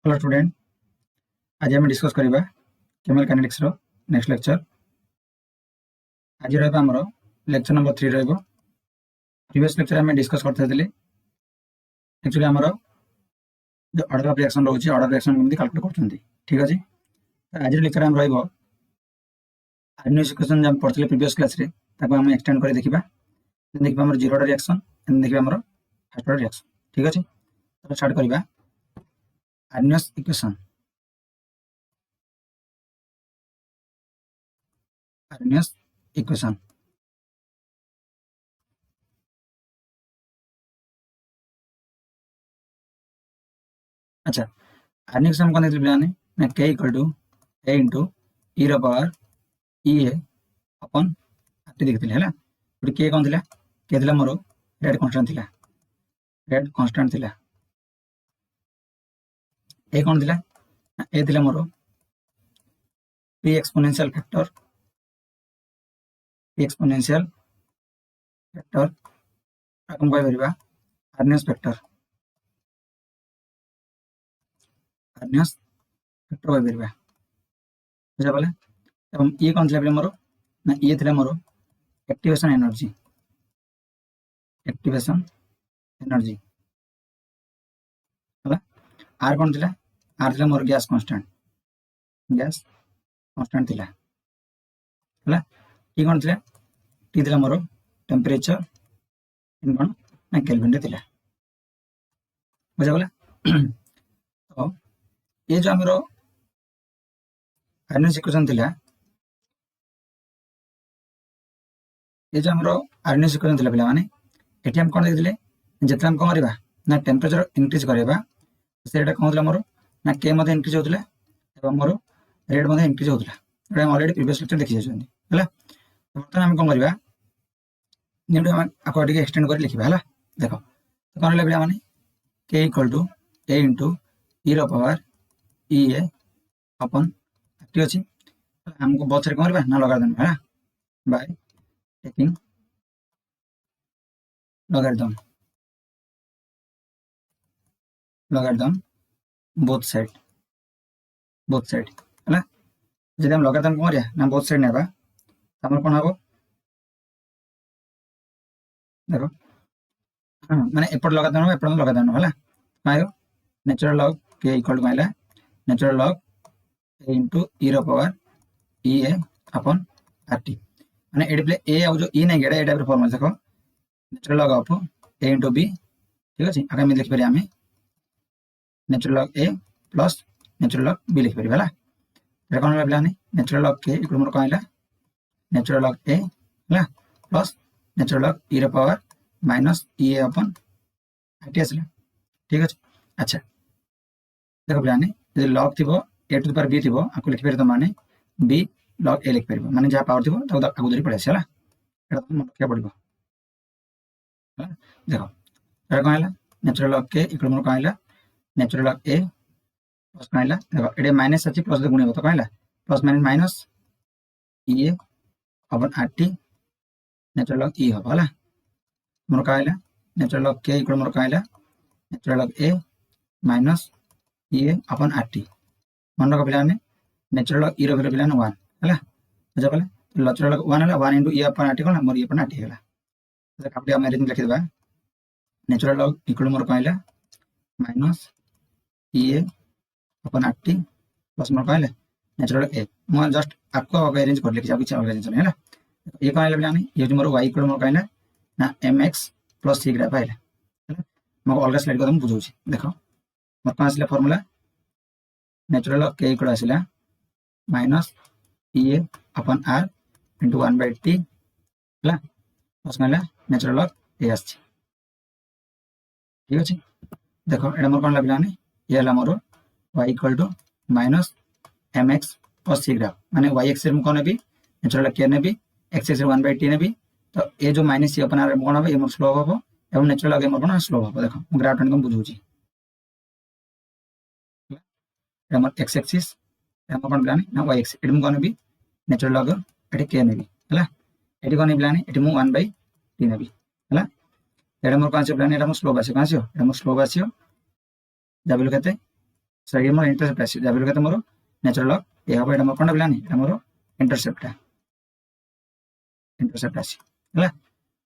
Hello student, आज आम discuss करवा केमिकल काइनेटिक्स रो नेक्स्ट लेक्चर। आज रहा लेक्चर नंबर 3 रहिबो। प्रीवियस लेक्चर आम डिस्कस करते एक्चुअली आमर जो ऑर्डर ऑफ रिएक्शन रोचे ऑर्डर रिएक्शन केमती कैलकुलेट करछंती। ठीक अछि, आज लेक्चर आम रहिबो आर्डिनल इक्वेशन जब पढ़थिले प्रीवियस क्लास रे ताको हम एक्सटेंड कर देखिबा। देखिबा हमर जीरो ऑर्डर रिएक्शन एंड देखिबा हमर फर्स्ट ऑर्डर रिएक्शन। ठीक अछि, तो स्टार्ट करबा आर्डिनल इक्वेशन। Arrhenius equation। अच्छा, Arrhenius हम कौन देखते हैं ना K equal to A into E रो power E A upon RT देखते हैं है ना। K कौन थिला K थिला मोर रेड कांस्टेंट थिला, रेड कांस्टेंट थिला। A कौन थिला A थिला मोर P exponential factor, P exponential factor हम कहि परिबा Arrhenius फैक्टर, Arrhenius फैक्टर कहि परिबा। बुझा पले एवं ये कौन थिला मोर ना ये थिला मोर एक्टिवेशन एनर्जी, एक्टिवेशन एनर्जी हला। आर कौन थिला आर थिला मोर गैस कांस्टेंट, गैस कांस्टेंट थिला हला। टी कौन थिला टी थिला मोर टेंपरेचर इन कौन ना केल्विन रे थिला। बुझा पले तो ये जो हमरो आर्डिनल इक्वेशन थिला, ये जो हमरो आर्डिनल इक्वेशन थिला पिला माने एटी हम कोन देखिले जेते हम कोन करबा ना टेंपरेचर इंक्रीज करबा सेटा कोन होतला मोर ना के मध्ये इंक्रीज होतला एवं मोर रेड मध्ये इंक्रीज होतला। एटा हम ऑलरेडी प्रीवियस लेक्चर देखि जाछन हला। बर्तमान हम कोन करबा निम्न हम अकॉर्डिंग एक्सटेंड कर लिखबा हला। देखो तो कोन लेबा माने k equal to a into e रो power e a upon T अछि। हमको बहुत सारे कोन करबा ना लगा देन हला by taking logarithm, logarithm both side हला। जदि हम logarithm कोन करिया ना both side नेबा हमर कोन हबो देखो हां माने एपट logarithm एपट logarithm हला। कायो natural log k equal to माइला natural log a into e रो power e a upon rt माने एडी प्ले a आ जो e नै गेडा एटा पर फॉर्मूला देखो natural log of a into b। ठीक अछि, आगे में लिख परिया हमें natural log a plus natural log b लिख परिबा हला। एटा कोन लेबला नै नेचुरल लॉग k इक्वल मोर कहला नेचुरल लॉग a हला प्लस नेचुरल लॉग e रो power minus e a upon rt असला। ठीक अछि, अच्छा देखो प्लान यदि लॉग थिबो a to the power b थिबो आको लिख परितो माने b log a लिख परिबो माने जहा पावर थिबो ताको आगु धरि पड़े हला। एटा मन रखिया पड़िबो हला। देखो एटा कहला नेचुरल लॉग k इक्वल मोर कहला नेचुरल लॉग a प्लस कहला देखो एडे माइनस अछि प्लस गुणे हो तो कहला plus minus minus e a upon rt natural log e हो हला। मोर कहला नेचुरल लॉग k इक्वल मोर कहला natural log a minus e a upon rt मन रख पिलाने नेचुरल लॉग e रो वैल्यू पिलाने 1 हला। बुझा पले नेचुरल लॉग 1 हला 1 into e अपन rt कोन मोर e अपन rt हला। तो कापडी हम रेंज लिख देबा नेचुरल लॉग इक्वल मोर कहला minus e a upon rt plus मोर कहला नेचुरल लॉग a म जस्ट आपको अरेंज कर लिख जा कुछ अरेंज चले हला। ये कहला पिलाने ये जो मोर y इक्वल मोर कहला ना mx प्लस c ग्राफ आइला हला। म अलग स्लाइड को हम बुझौछि देखो मोर कौन आसला formula natural log k equal आसला माइनस e a अपन r into 1 by t हला प्लस कहला नेचुरल लॉग a आछि। ठीक अछि, देखो एटा मोर कोन लागला ने ये हला मोर y equal to minus mx plus c graph माने y एक्सिस में कोन भी नेचुरल लॉग k ने भी x एक्सिस 1 by t ने भी तो ए जो माइनस c अपन r कोन हो ये मोर स्लोप हो एवं नेचुरल लॉग मोर कोन स्लोप हो। देखो ग्राफ टन को बुझौछि हमर x एक्सिस हमर कोन प्लान ना y एक्सिस एडम कोन भी नेचुरल लॉग एटी k ने भी हला। एटी कोन प्लान एटी मु 1 by t ने भी हला। एडम मोर कोन से प्लान एडम स्लोप आसे कोन से एडम स्लोप आसे जबल केते सही मोर इंटरसेप्ट आसी जाबिल केते मोर नेचुरल लॉग ए हबो एटा मोर कोन बिलानी एटा मोर इंटरसेप्ट आसी हला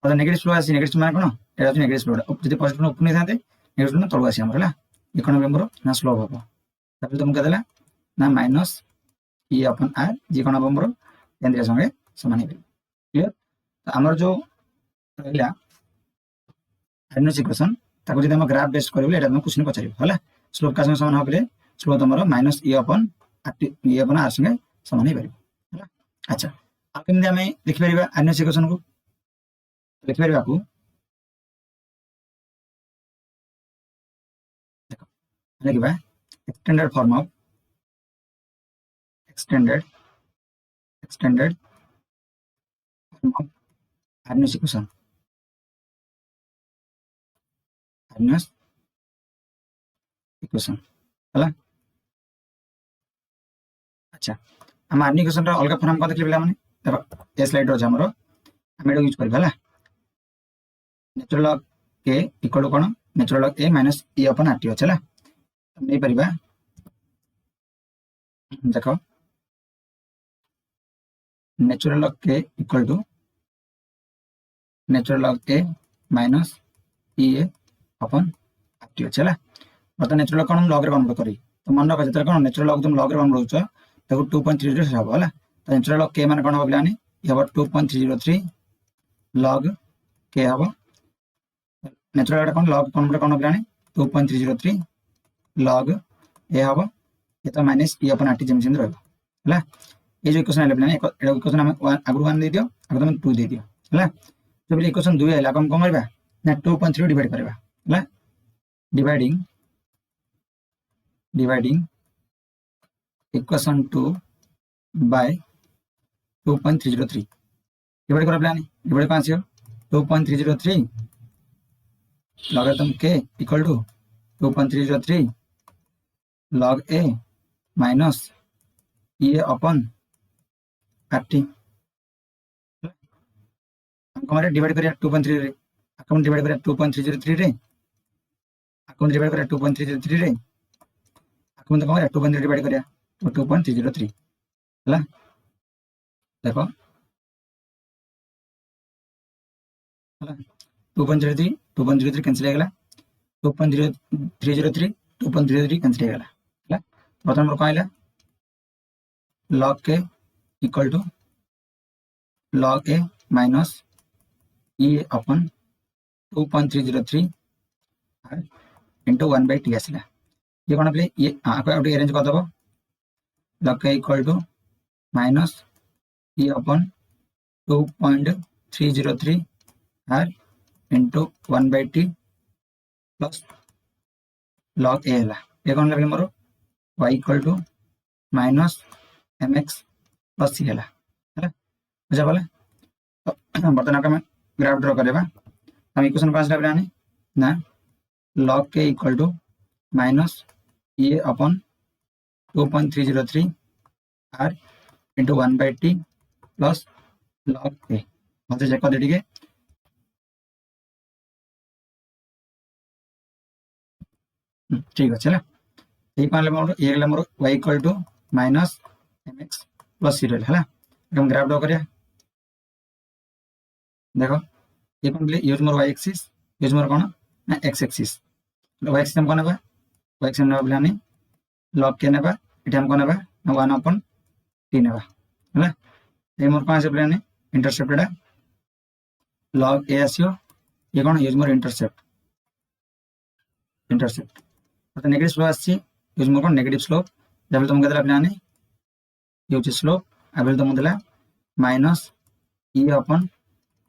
और नेगेटिव फ्लो आसी नेगेटिव माने कोन एटा तो नेगेटिव फ्लो जदि पॉजिटिव ऊपर नै थाते नेगेटिव ना तळु आसी हमर हला ये कोन बे मोर ना स्लोप हबो तापर तुम कदेला ना माइनस ई अपन आर जे कोन हबो मोर केंद्र संगे समान हे क्लियर तो हमर जो रहला आर्डिनस इक्वेशन ताको जदि हम ग्राफ बेस्ड करबले एटा हम क्वेश्चन पछारिबो हला स्लोप का संगे समान हबले स्लोप तमरो माइनस ई अपन आर संगे समान हे परिबो हला अच्छा आ केमि हम लिखि परिबा आर्डिनस इक्वेशन को लिखि परिबा को देखो लिखिबा extended form of extended form of Arrhenius equation हला अच्छा हम आर्निक इक्वेशन रा अलग फॉर्म को देखले बिला माने देखो ए स्लाइड रो हमरो हम एडो यूज करबा हला natural log K equal to कोन natural log A minus E upon R T हो चला हम नहीं परिबा देखो natural log K equal to natural log A minus E A upon R T हो चला मतलब नेचुरल लॉग कोन लॉग रे कन्वर्ट करी तो मन रख जतरा कोन नेचुरल लॉग तुम लॉग रे कन्वर्ट होछ देखो 2.30 हबो हला तो नेचुरल लॉग के माने कोन हबो बिलानी ये हबो 2.303 log के हबो नेचुरल लॉग कोन लॉग कन्वर्ट कोन बिलानी 2.303 log ए हबो ये तो माइनस ई अपन आर टी जेम जेम रहबो हला ये जो इक्वेशन आले बिलानी एटा इक्वेशन हम आगु 1 दे दियो आगु तुम 2 दे दियो हला तो बिले इक्वेशन 2 आइला हम कोन करबा ना 2.3 डिवाइड करबा हला डिवाइडिंग इक्वेशन 2 by 2.303 डिवाइड कर बिलानी डिवाइड कौन सी 2.303 logarithm K equal to 2.303 log a minus E A upon R T हमको हमारे डिवाइड करिया 2.3 रे अकाउंट डिवाइड करिया 2.303 रे अकाउंट डिवाइड करिया 2.303 रे अकाउंट तो हमारे 2.3 डिवाइड करिया तो 2.303 हला देखो हला 2.03 कैंसिल हो गला 2.303 कैंसिल हो गला हला प्रथम रो कहला log के equal to log a minus E upon 2.303 into 1/t आसिला ये कोन प्ले ये आको अरेंज कर दबो log के equal to minus E upon 2.303 r into 1/t plus log a हला ये कोन लेबल मोर y equal to minus mx plus c हला हला बुझा बोले बर्तन हम ग्राफ ड्रा करबा हम इक्वेशन पास लेबलानी ना log के equal to minus e upon 2.303 r into 1/t plus log a मतलब चेक कर देटिके ठीक है चला ये पाले मोर ये गला मोर y equal to minus mx plus c रहला हला हम ग्राफ ड्रा करिया देखो ये कोन प्ले यूज मोर y एक्सिस यूज मोर कोन ना x एक्सिस y एक्सिस हम कोन बा y एक्सिस हम ब्लानी log के नेबा एटा हम कोन नेबा ना 1 अपन t नेबा हला ये मोर कोन से ब्लानी इंटरसेप्ट एटा log a आसियो ये कोन यूज मोर इंटरसेप्ट तो नेगेटिव स्लोप आसी यूज मोर कोन नेगेटिव स्लोप जब तुम केदला ब्लानी यूज स्लोप अबल तुम देला माइनस e अपन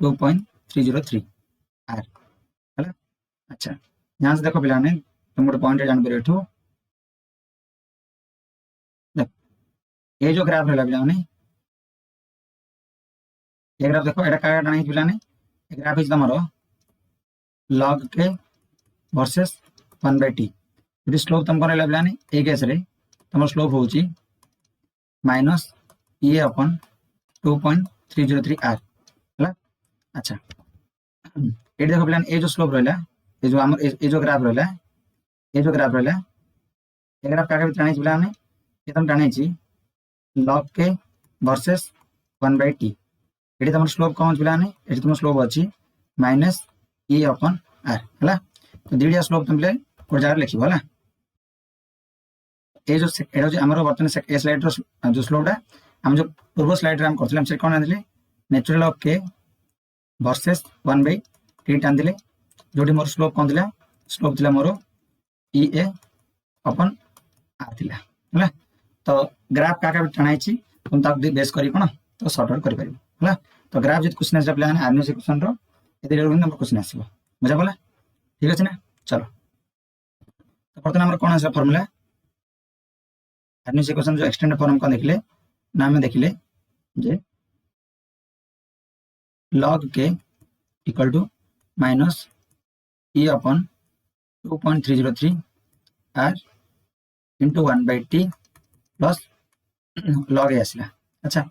2.303 r हला अच्छा यहां से देखो पिलाने तुम गोटे पॉइंट जान पर एठो देख ये जो ग्राफ रहला पिलाने ये ग्राफ देखो एटा का नहीं पिलाने ये ग्राफ इज तमरो log के वर्सेस 1/t यदि स्लोप तुमको रहला पिलाने ए केस रे तमरो स्लोप होची माइनस e अपन 2.303 r हला अच्छा ये देखो प्लान ये जो स्लोप रहला ये जो हमर ये जो ग्राफ रहला ए ग्राफ का टाणी पिला ने ये तुम टाणी लॉग के वर्सेस 1/t ये तुम स्लोप कौन पिला ने ये तुम स्लोप अच्छी माइनस ई अपन आर है तो दुईटा स्लोप तुम गोटे जगह लिख है ये जो आम बर्तमान ए स्लाइड जो स्लोपटा आम जो पूर्व स्लाइड में करते कौन आनी नेचुरल ऑफ के वर्सेस 1/t टाणी जो मोर स्लोप कौन था स्लोप थी मोर ई ए अपन आर थी है तो ग्राफ क्या टाणी तुम बेस कर तो सर्ट आउट कर तो ग्राफ जो क्वेश्चन आसा पे आर्नियस इक्वेशन क्वेश्चन आस बुझा पड़ा ठीक अच्छे ना चलो तो बर्तमान कौन आसा फर्मूला आर्नियस इक्वेशन जो एक्सटेंडेड फॉर्म कौन देखले ना आम देखले जे log k equal to minus E upon 2.303 r into 1/t plus log a आसला अच्छा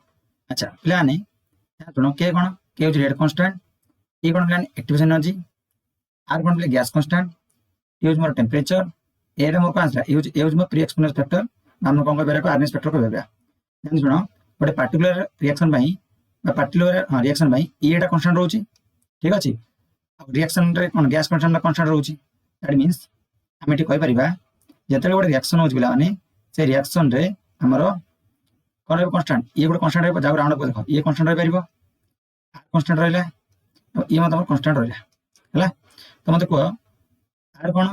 अच्छा पे शुण के कौन के हूँ रेट कन्स्टाट ये कौन पे एक्टिवेशन एनर्जी आर कौन पे गैस कन्स्टाट ये हूँ मोर टेम्परेचर ए मोर कौन आसला ये मोर प्री एक्सपोनेंशियल फैक्टर आम कौन कह आर्नियस फैक्टर कह शुण गोटे पार्टिकुलर रिएक्शन पार्टिकुलर रिएक्शन ये कन्स्टाट रोचे ठीक अच्छे रिएक्शन कौन गैस कन्स्टाट रोचे दैट मीन्स आम ये कहीपर जो गोटे रिएक्शन हो पे से रिएक्शन रे आमर कौन रहा कन्स्टाट ये गोटे कन्स्टाट रहा राउंड अप देख ये कन्स्टाट रही पार आर कन्स्टाट रहा ये मतलब कन्स्टाट रहा तो मत कह आर कौन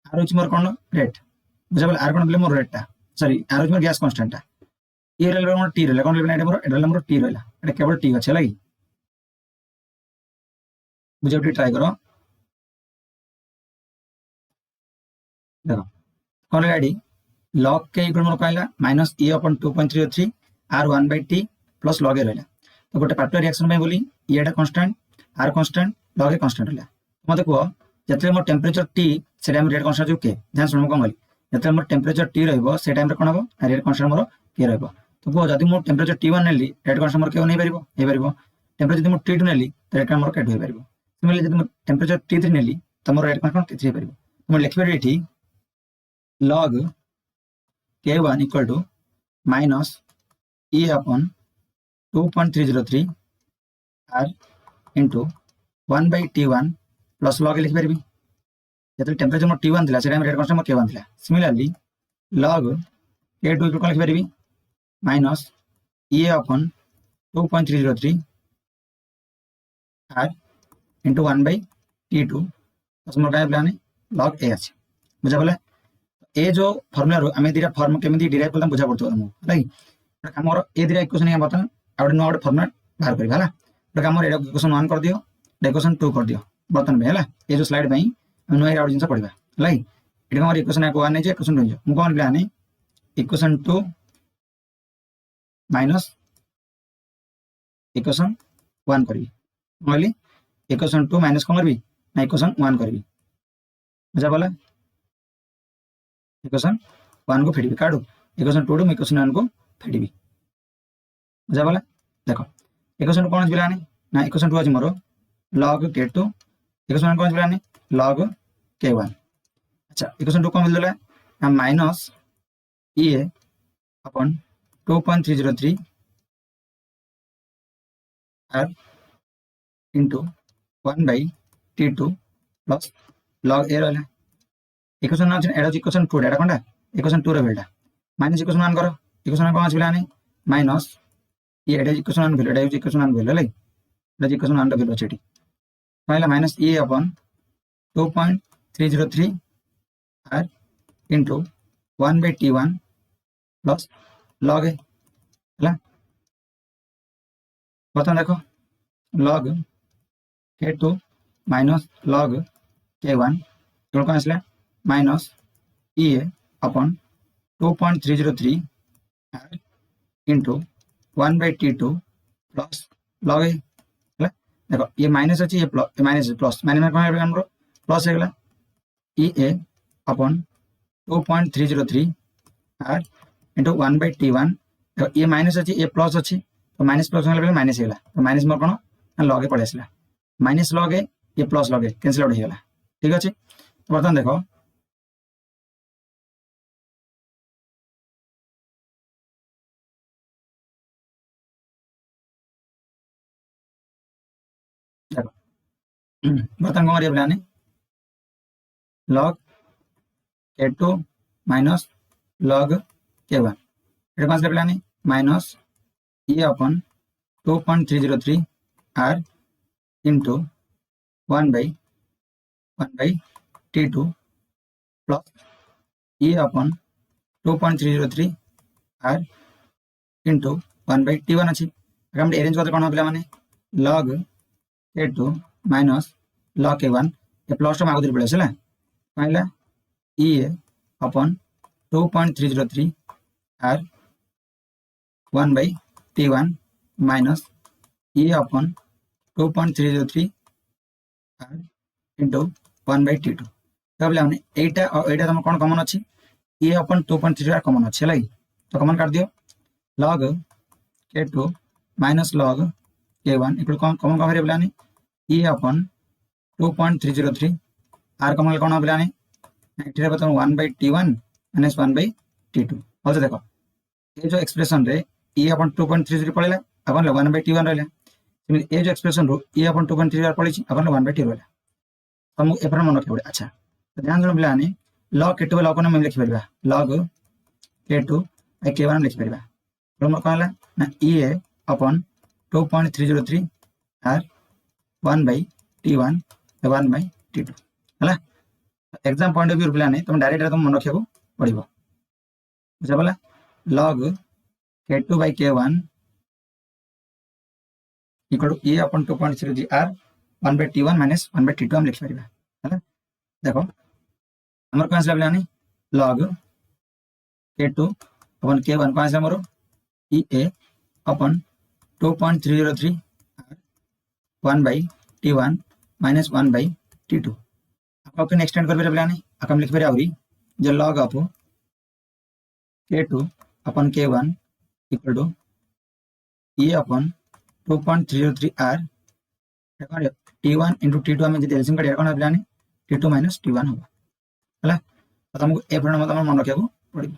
आर हूँ मोर कौन रेट बुझा पड़ा आर कौन मोर रेटा सॉरी आर हूँ मोर गैस कन्स्टाटा ये रहा मोर टी रहा कौन रहा मोर टी रहा केवल टी अच्छे है बुझे ट्राए कर देख कौन रहा log के इक्वल मोर कहला minus E upon 2.303 r 1/t plus log a रहा तो गोटे पार्टिकुलर रिएक्शन बोली ये constant R constant log a constant रहा मत कह जो मोर टेम्परेचर टी से टाइम रेट कन्स्टाट जो के ध्यान शुण कौन कहली जो मोर टेम्परेचर टी रे टाइम कौन हम रेट कन्स्टाट मोर के रहा तो कह जब मोर टेम्परेचर T1 नेली रेट कन्स्टाट मोर के नहीं पार टेम्परेचर जो T2 नेली तो रेट मोर के हो पार सिमिलरली जब टेम्परेचर T3 नेली तो मोर रेट कन्स्टाट के पार तो लिखिपर ये log k1 equal to minus E upon 2.303 r into 1/t1 plus log लिखिपर जो टेम्परेचर मोर T1 थी से रेट कन्स्टाट मोर k1 थी सिमिलरली log k2 इक्वल कौन लिखिपर माइनस ई अपन 2.303 r इंटू 1/t2 प्लस मोर क्या प्लान log a अच्छे बुझा पड़ा ए जो फर्मुला आम दुटा फर्म केमी डिराइव कर बुझा पड़ो तुमको कम ए दुटा इक्वेशन बर्तमान आउ नुआ गोटे फर्मुला बाहर कर गोटे कम इक्वेशन 1 कर दियो इक्वेशन 2 कर दियो बर्तमान है ये जो स्लाइड नुआ आउ जिन पढ़ा है ये कम इक्वेशन 1 नहीं इक्वेशन 2 मुझे कौन प्लान इक्वेशन 2 माइनस इक्वेशन 1 करी कहली इक्वेशन 2 माइनस कौन करी ना इक्वेशन 1 करी बुझा पड़ा इक्वेशन 1 को फेड़ी काढ़ू इक्वेशन 2 टू इक्वेशन 1 को फेड़ी बुझा पड़ा देख इक्वेशन कौन पिलाने ना इक्वेशन 2 अच्छी मोर log k2 इक्वेशन 1 कौन पिलाने log k1 अच्छा इक्वेशन 2 कौन मिलला ना minus E A upon 2.303 r into 1/t2 plus log a रहा इक्वेशन इक्वेशन 2 डाटा कौन इक्वेशन 2 रेटा माइनस इक्वेशन 1 कर इक्वेशन 1 कौन पिलाने माइनस ये इक्वेशन 1 वैल्यू इक्वेशन 1 वैल्यू है इक्वेशन 1 वैल्यू अच्छे कहला minus E upon 2.303 r into 1/t1 plus log a है बर्तमान देख log k2 minus log k1 कौन आसला minus E A upon 2.303 r into 1/t2 plus log a है देख ये माइनस अच्छी ये माइनस प्लस माइनस कौन प्लस होगा ई A upon 2.303 r into 1/t1 ये माइनस अच्छी ये प्लस अच्छी तो माइनस प्लस माइनस होगा तो माइनस मोर कौन लग ए पड़े आसला माइनस लग ए ये प्लस लग ए कैंसिल आउट होगा ठीक अच्छे बर्तमान देख बर्तमान कौन करिए पिलाने log k2 minus log k1 एटा कौन से पिलाने minus e upon 2.303 r into 1 by t2 plus e upon 2.303 r into 1 by t1 अच्छी अगर हम अरेंज करते कौन हो पिला माने log k2 minus log k1 ये प्लस टर्म आगुरी पड़े है कहला e upon 2.303 r 1 by t1 minus e upon 2.303 r into 1 by t2 तब हमने एटा और एटा तुम कौन कॉमन अच्छी e अपन 2.3 r कॉमन अच्छी है तो कॉमन काट दियो log k2 minus log k1 equal common कौन करें बुलाने e अपन 2.303 r कॉमन कौन बुलाने एटा बताओ 1 by t1 minus 1 by t2 हो तो देखो ये जो एक्सप्रेशन रे e अपन 2.33 पड़ेला अपन 1 by t1 रहला सेमि ये जो एक्सप्रेशन रो e अपन 2.3 पड़ी अपन 1 by t रहला हम एपर मन रखे अच्छा तो ध्यान देना पिलाने log k2 log कोन हम लिखि परबा log k2 by k1 लिखि परबा तो हम कहला ना e upon 2.303 r 1 by t1 1 by t2 हला एग्जाम पॉइंट ऑफ व्यू पिलाने तुम डायरेक्ट तुम मन रखियो पड़िबो बुझा बोला log k2 by k1 equal to e upon 2.3 r 1 by t1 minus 1 by t2 हम लिख परिबा है देखो हमर कौन सा लाने log k2 अपन k1 कौन सा हमरो e upon 2.303 r 1 by t1 minus 1 by t2 आपको नेक्स्ट एक्सटेंड कर लाने हम लिख परिबा जो log of k2 upon k1 equal to e upon 2.303 r t1 into t2 हमें जब एलसीएम काटिया कोन पिलाने t2 माइनस t1 होगा हला तो हमको ए परिणाम हम मन रखिया पड़िबो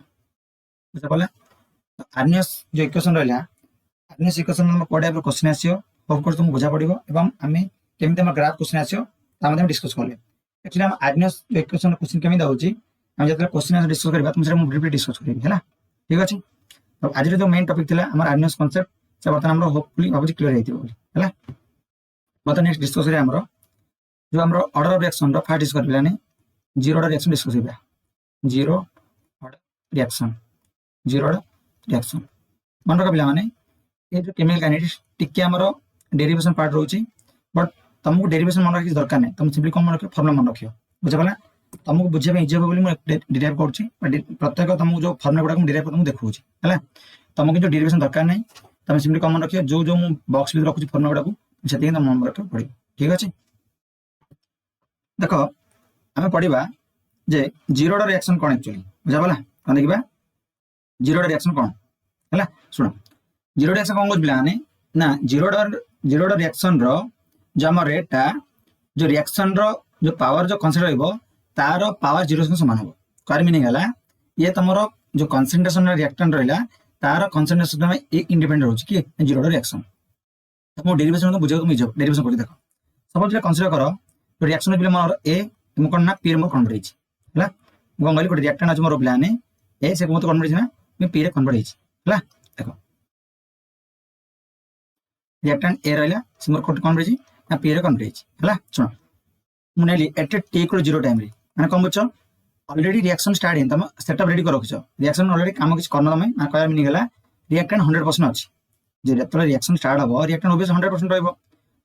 बुझा पला तो आर्नियस जो इक्वेशन रहला आर्नियस इक्वेशन में code type question आसियो of course तुम बुझा पड़िबो एवं हमें केमिते हम ग्राफ क्वेश्चन आसियो ता हम डिस्कस करले एक्चुअली हम आर्नियस जो इक्वेशन क्वेश्चन केमिते होची हम जब क्वेश्चन डिस्कस करबा तुम से हम ब्रीफली डिस्कस करबी हला ठीक अछि तो आज जो मेन टॉपिक थिला हमर आर्नियस कांसेप्ट से बर्तमान हमरो होपफुली भाबुची क्लियर हेतिबो हला बर्तमान नेक्स्ट डिस्कस रे हमरो जो हमरो ऑर्डर ऑफ रिएक्शन रो फास्ट डिस्कस करबिलाने जीरो ऑर्डर रिएक्शन डिस्कस करबा जीरो ऑर्डर रिएक्शन मन रखा पिला माने ये जो केमिकल काइनेटिक्स टिके हमरो डेरिवेशन पार्ट रहउची बट तुमको डेरिवेशन मन रखि दरकार नै तुम सिंपली कोन मन रखियो फार्मूला मन रखियो बुझा पला तुमको बुझे में इजी हो बोली मैं डिराइव करछि प्रत्येक तुमको जो फार्मूला गुडा डिराइव तुमको देखौछि हला तुमको जो डेरिवेशन दरकार नै तुम सिंपली कोन मन रखियो जो जो मु बॉक्स में रखुछि फार्मूला गुडा को सेति तुम मन रखियो पड़ी ठीक अछि देखो हमें पढ़िबा जे जीरो ऑर्डर रिएक्शन कोन एक्चुअली बुझा पला कोन देखिबा जीरो ऑर्डर रिएक्शन कोन हला सुनो जीरो रिएक्शन कोन बुझलाने ना जीरो ऑर्डर रिएक्शन रो जो हम रेटटा जो रिएक्शन रो जो पावर जो कांस्टेंट रहइबो तार पावर जीरो से समान हो कार मीनिंग हला ये तमरो जो कंसंट्रेशन रिएक्टेंट रहला तार कंसंट्रेशन में एक इंडिपेंडेंट होची कि जीरो रिएक्शन तुम डेरिवेशन को बुझे तुम इजो डेरिवेशन कर देखो सपोज कंसीडर करो तो रिएक्शन बिले मोर ए मु कोन ना पी रे मोर कन्वर्ट हिची हला मु गंगली को रिएक्टेंट अछि मोर प्लान ए से मु तो कन्वर्ट हिची ना मैं पी रे कन्वर्ट हिची हला देखो रिएक्टेंट ए रहला से मोर कन्वर्ट हिची ना पी रे कन्वर्ट हिची हला सुनो मु नेली एट टी इक्वल 0 टाइम रे माने कोन बुझो ऑलरेडी रिएक्शन स्टार्ट इन तुम सेटअप रेडी कर रखियो रिएक्शन ऑलरेडी काम किछ करन तमे ना कहर मीनिंग हला रिएक्टेंट 100% अछि जे जेतले रिएक्शन स्टार्ट हबो रिएक्टेंट ओबवियस 100% रहइबो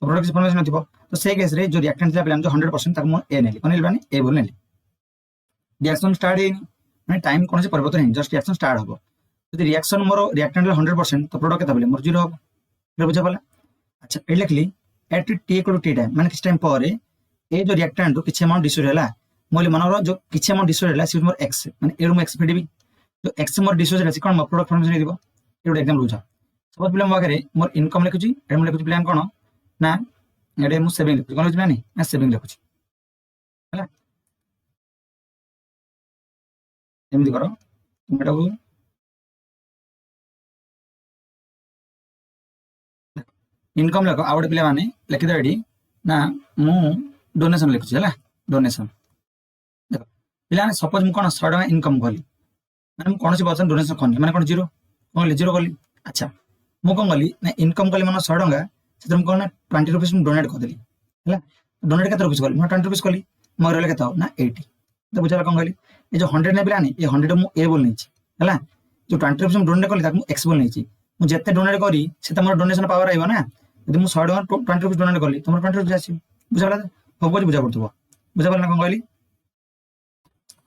तो प्रोडक्ट फॉर्मेशन नथिबो तो से केस रे जो रिएक्टेंट थिला प्लान जो 100% तक मु ए नेली कोन नेली ए बोल नेली रिएक्शन स्टार्ट इन माने टाइम कोन से परिवर्तन नहीं जस्ट रिएक्शन स्टार्ट हबो यदि रिएक्शन मोर रिएक्टेंट 100% तो प्रोडक्ट केता बोले मोर 0 हबो रे बुझा पला अच्छा ए लिखली eight T equal T time माने किछ टाइम पर ए जो रिएक्टेंट किछ अमाउंट डिसोर्ड हला मोले मनरो जो किछ अमाउंट डिसोर्ड हला सी मोर एक्स माने एरु एक्स फेडीबी जो एक्स मोर डिसोर्ड हला सी कोन मोर प्रोडक्ट फॉर्मेशन दिबो एडो एग्जांपल बुझा सपोज बिले मो आगे मोर इनकम लिखुची एडम लिखुची प्लान कोन ना एडे मु सेविंग लिखुची कोन बुझला नै ना सेविंग लिखुची हला एमदी करो तुम एटा इनकम लिखो आउट पिले माने लिखि दे रेडी ना मु डोनेशन लिखुची है डोनेशन देख पे सपोज मुझे कौन 100 टका इनकम कली मैंने कौन पर्सन डोनेशन करनी मैंने कौन जीरो कौन जीरो कली अच्छा मुझे कौन कली ना इनकम कली मैंने 100 टका से कौन ना 20 रुपीज डोनेट करदेली है डोनेट के रुपीज कली मैं 20 रुपीज कली मोर रहा के ना 80 तो बुझा कौन कहली ये जो 100 नहीं पिलानी ये 100 मुझे ए बोल नहीं है जो 20 रुपीज डोनेट कली एक्स बोल नहीं मुझे जिते डोनेट करी से मोर डोनेशन पावर आइब ना यदि मुझे 100 टका 20 रुपीज डोनेट कली तुम 20 रुपीज आस बुझा सब कुछ बुझा पड़ो बुझा पार ना कौन कहली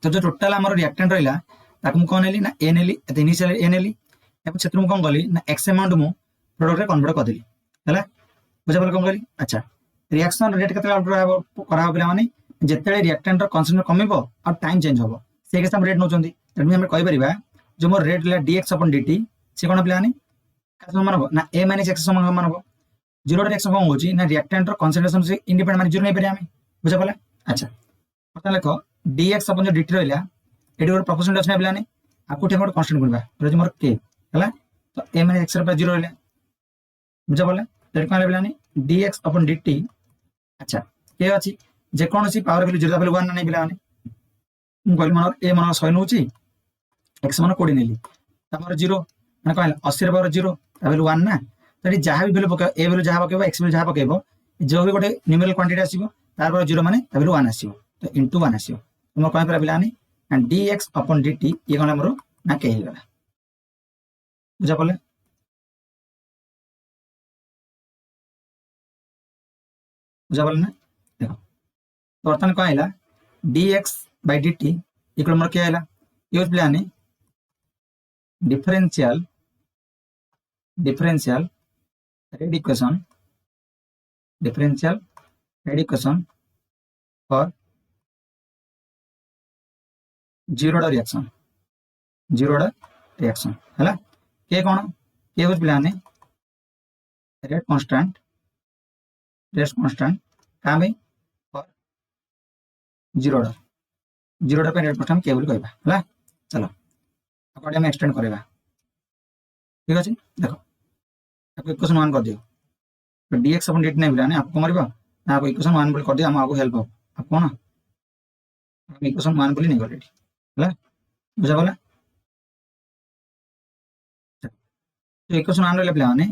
तो जो टोटाल आम रिएक्टेंट रहा कौन नेली ना ए नेली इनिशियल ए नेली से कौन कली ना एक्स अमाउंट मु प्रोडक्ट कन्वर्ट करदेली है बुझा पार कौन कहली अच्छा रिएक्शन रेट के पे जिते रिएक्टेंट कन्सेंट्रेशन कमिबो और टाइम चेंज हम से केस रेट नौकरी दैट मीन कहीपर जो मोर रेट है dx अपन dt सी कौन पे समान हम ना ए माइनस एक्स समान हम जीरो रिएक्शन कौन होची ना रिएक्टेंट कन्सेंट्रेशन से इंडिपेंडेंट मान जीरो नहीं पारे आमे बुझा पाला अच्छा बता लेख dx अपन जो dt रहिला एडी और प्रोपोर्शनल अछि ना पिलाने आपको ठे मोर कांस्टेंट गुणबा रही मोर k हला तो a माइनस x रे जीरो रहिला बुझा पाला दैट कौन पिलाने dx अपन dt अच्छा k अछि जे कौन सी पावर वैल्यू जीरो वैल्यू 1 नहीं पिलाने मु कहली मन a मन 100 नउची x मन 20 नेली तमर जीरो माने कहला 80 रे पावर जीरो वैल्यू 1 ना तो जहाँ भी वैल्यू पके ए वैल्यू जहाँ पकेबो एक्स वैल्यू जहाँ पकेबो जो भी गोटे न्यूमेरिकल क्वांटिटी आसीबो तार पर जीरो माने वैल्यू 1 आसीबो तो इनटू 1 आसीबो तुम कौन पर पिलानी एंड dx अपन dt ये कौन हमरो ना के ही गला बुझा पले बुझा पले ना देखो तो बर्तमान कौन आइला dx by dt इक्वल हमरो के आइला यूज पिलानी differential rate equation for zero order reaction है के कौन के हो पिलाने रेट कांस्टेंट का में फॉर जीरो ऑर्डर पे रेट कांस्टेंट के बोल कहबा है चलो अब हम एक्सटेंड करबा ठीक अछि देखो आपको इक्वेशन 1 कर दियो तो dx अपन dt नहीं मिलाने आपको मारिबा ना आपको इक्वेशन 1 बोल कर दियो हम आपको हेल्प हो आपको ना हम इक्वेशन 1 बोली नहीं कर रेडी है बुझा बोला तो इक्वेशन 1 ले प्लाने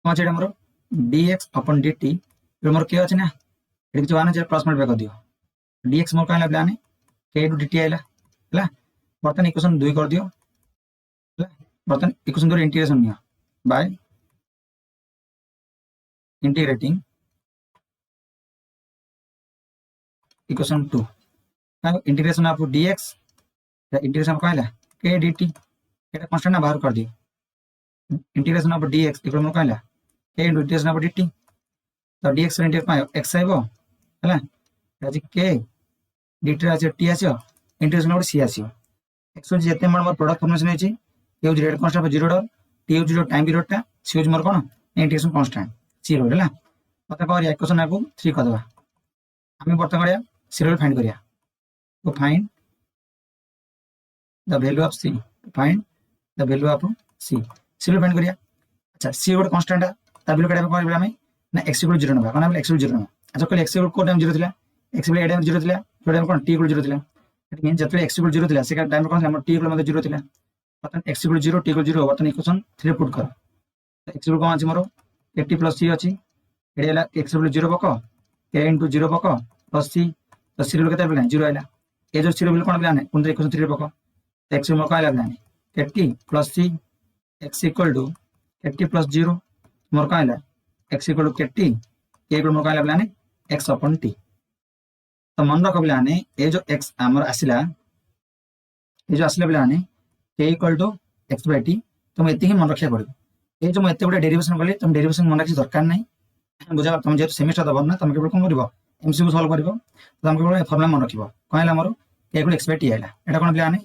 कौन छै हमरो dx अपन dt तो हमरो के अछि ना एडी जो 1 है प्लस मल्टीप्लाई कर दियो dx मोर काला प्लाने k dt आइला है बर्तन इक्वेशन 2 कर दियो है बर्तन इक्वेशन 2 इंटीग्रेशन निया by integrating equation 2 integration of dx integration कहला k dt एटा कांस्टेंट ना बाहर कर दियो इंटीग्रेशन ऑफ dx इक्वल में कहला k इंटीग्रेशन ऑफ dt तो dx रे इंटीग्रेशन x आइबो हला राजी k dt राजी t आसियो integration of c आसियो x हो जेते मोर प्रोडक्ट फॉर्मेशन होची k हो rate constant of zero dollar t हो जीरो टाइम पीरियड टा c हो मोर कोन इंटीग्रेशन कांस्टेंट जीरो है मतलब कौन इक्वेशन आपको 3 कर देबा हमें बर्तन करिया सीरियल फाइंड करिया तो find the value of c find the value of c serial find करिया अच्छा c गोटे कांस्टेंट है ता वैल्यू काढा कोन हम ना x इक्वल 0 नबा कोन x इक्वल 0 नबा अच्छा कहले x इक्वल को टाइम 0 थिला x इक्वल टाइम 0 थिला तो टाइम कोन t इक्वल 0 थिला इट मीन जतले x इक्वल 0 थिला से टाइम कोन हम t इक्वल मतलब 0 थिला बर्तन x इक्वल 0 t इक्वल 0 बर्तन इक्वेशन 3 पुट कर x इक्वल कोन अछि मोर 80 प्लस c अछि एडला x इक्वल 0 पको k into 0 पको प्लस c तो c रो केते बिलान 0 आइला ए जो c रो बिल कोन बिलाने पुन इक्वेशन 3 पको x mo का आइला बिलाने 80 plus c x equal to 80 plus 0 मोर का आइला x equal to 80 k equal मोर का आइला बिलाने x अपन t तो मन रख बिलाने ए जो x हमर आसिला ए जो आसिला बिलाने k equal to x by t तुम एति ही मन रखिया पड़ो ए जो म एते बडे डेरिवेशन करली तुम डेरिवेशन मन रखि दरकार नै बुझा तुम जे सेमेस्टर दबो ना तुम केवल कोन करबो एमसीक्यू सॉल्व करबो तो तुम केवल फार्मूला मन रखिबो कोन आइला हमर k equal x by t आइला एटा कोन बिलाने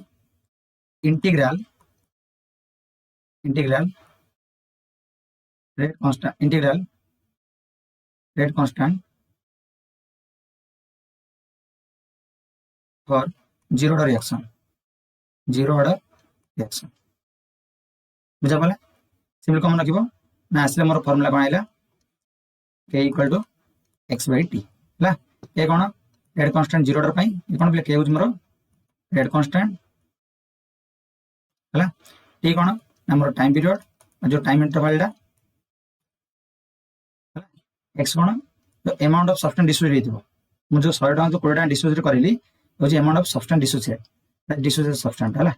integral rate constant for zero order reaction बुझा पाला सिंपल कॉमन रखिबो ना आसले मोर फार्मूला कोन आइला k इक्वल टू x/t है ये कौन रेड कांस्टेंट 0 ऑर्डर ये कौन पे के होज मोर रेड कांस्टेंट है टी कौन ना मोर टाइम पीरियड जो टाइम इंटरवल है एक्स कौन जो अमाउंट ऑफ सब्सटेंस डिसोसिएट हो मुझे 100 टका तो 20 टका डिसोसिएट करली होज amount of substance dissociate substance है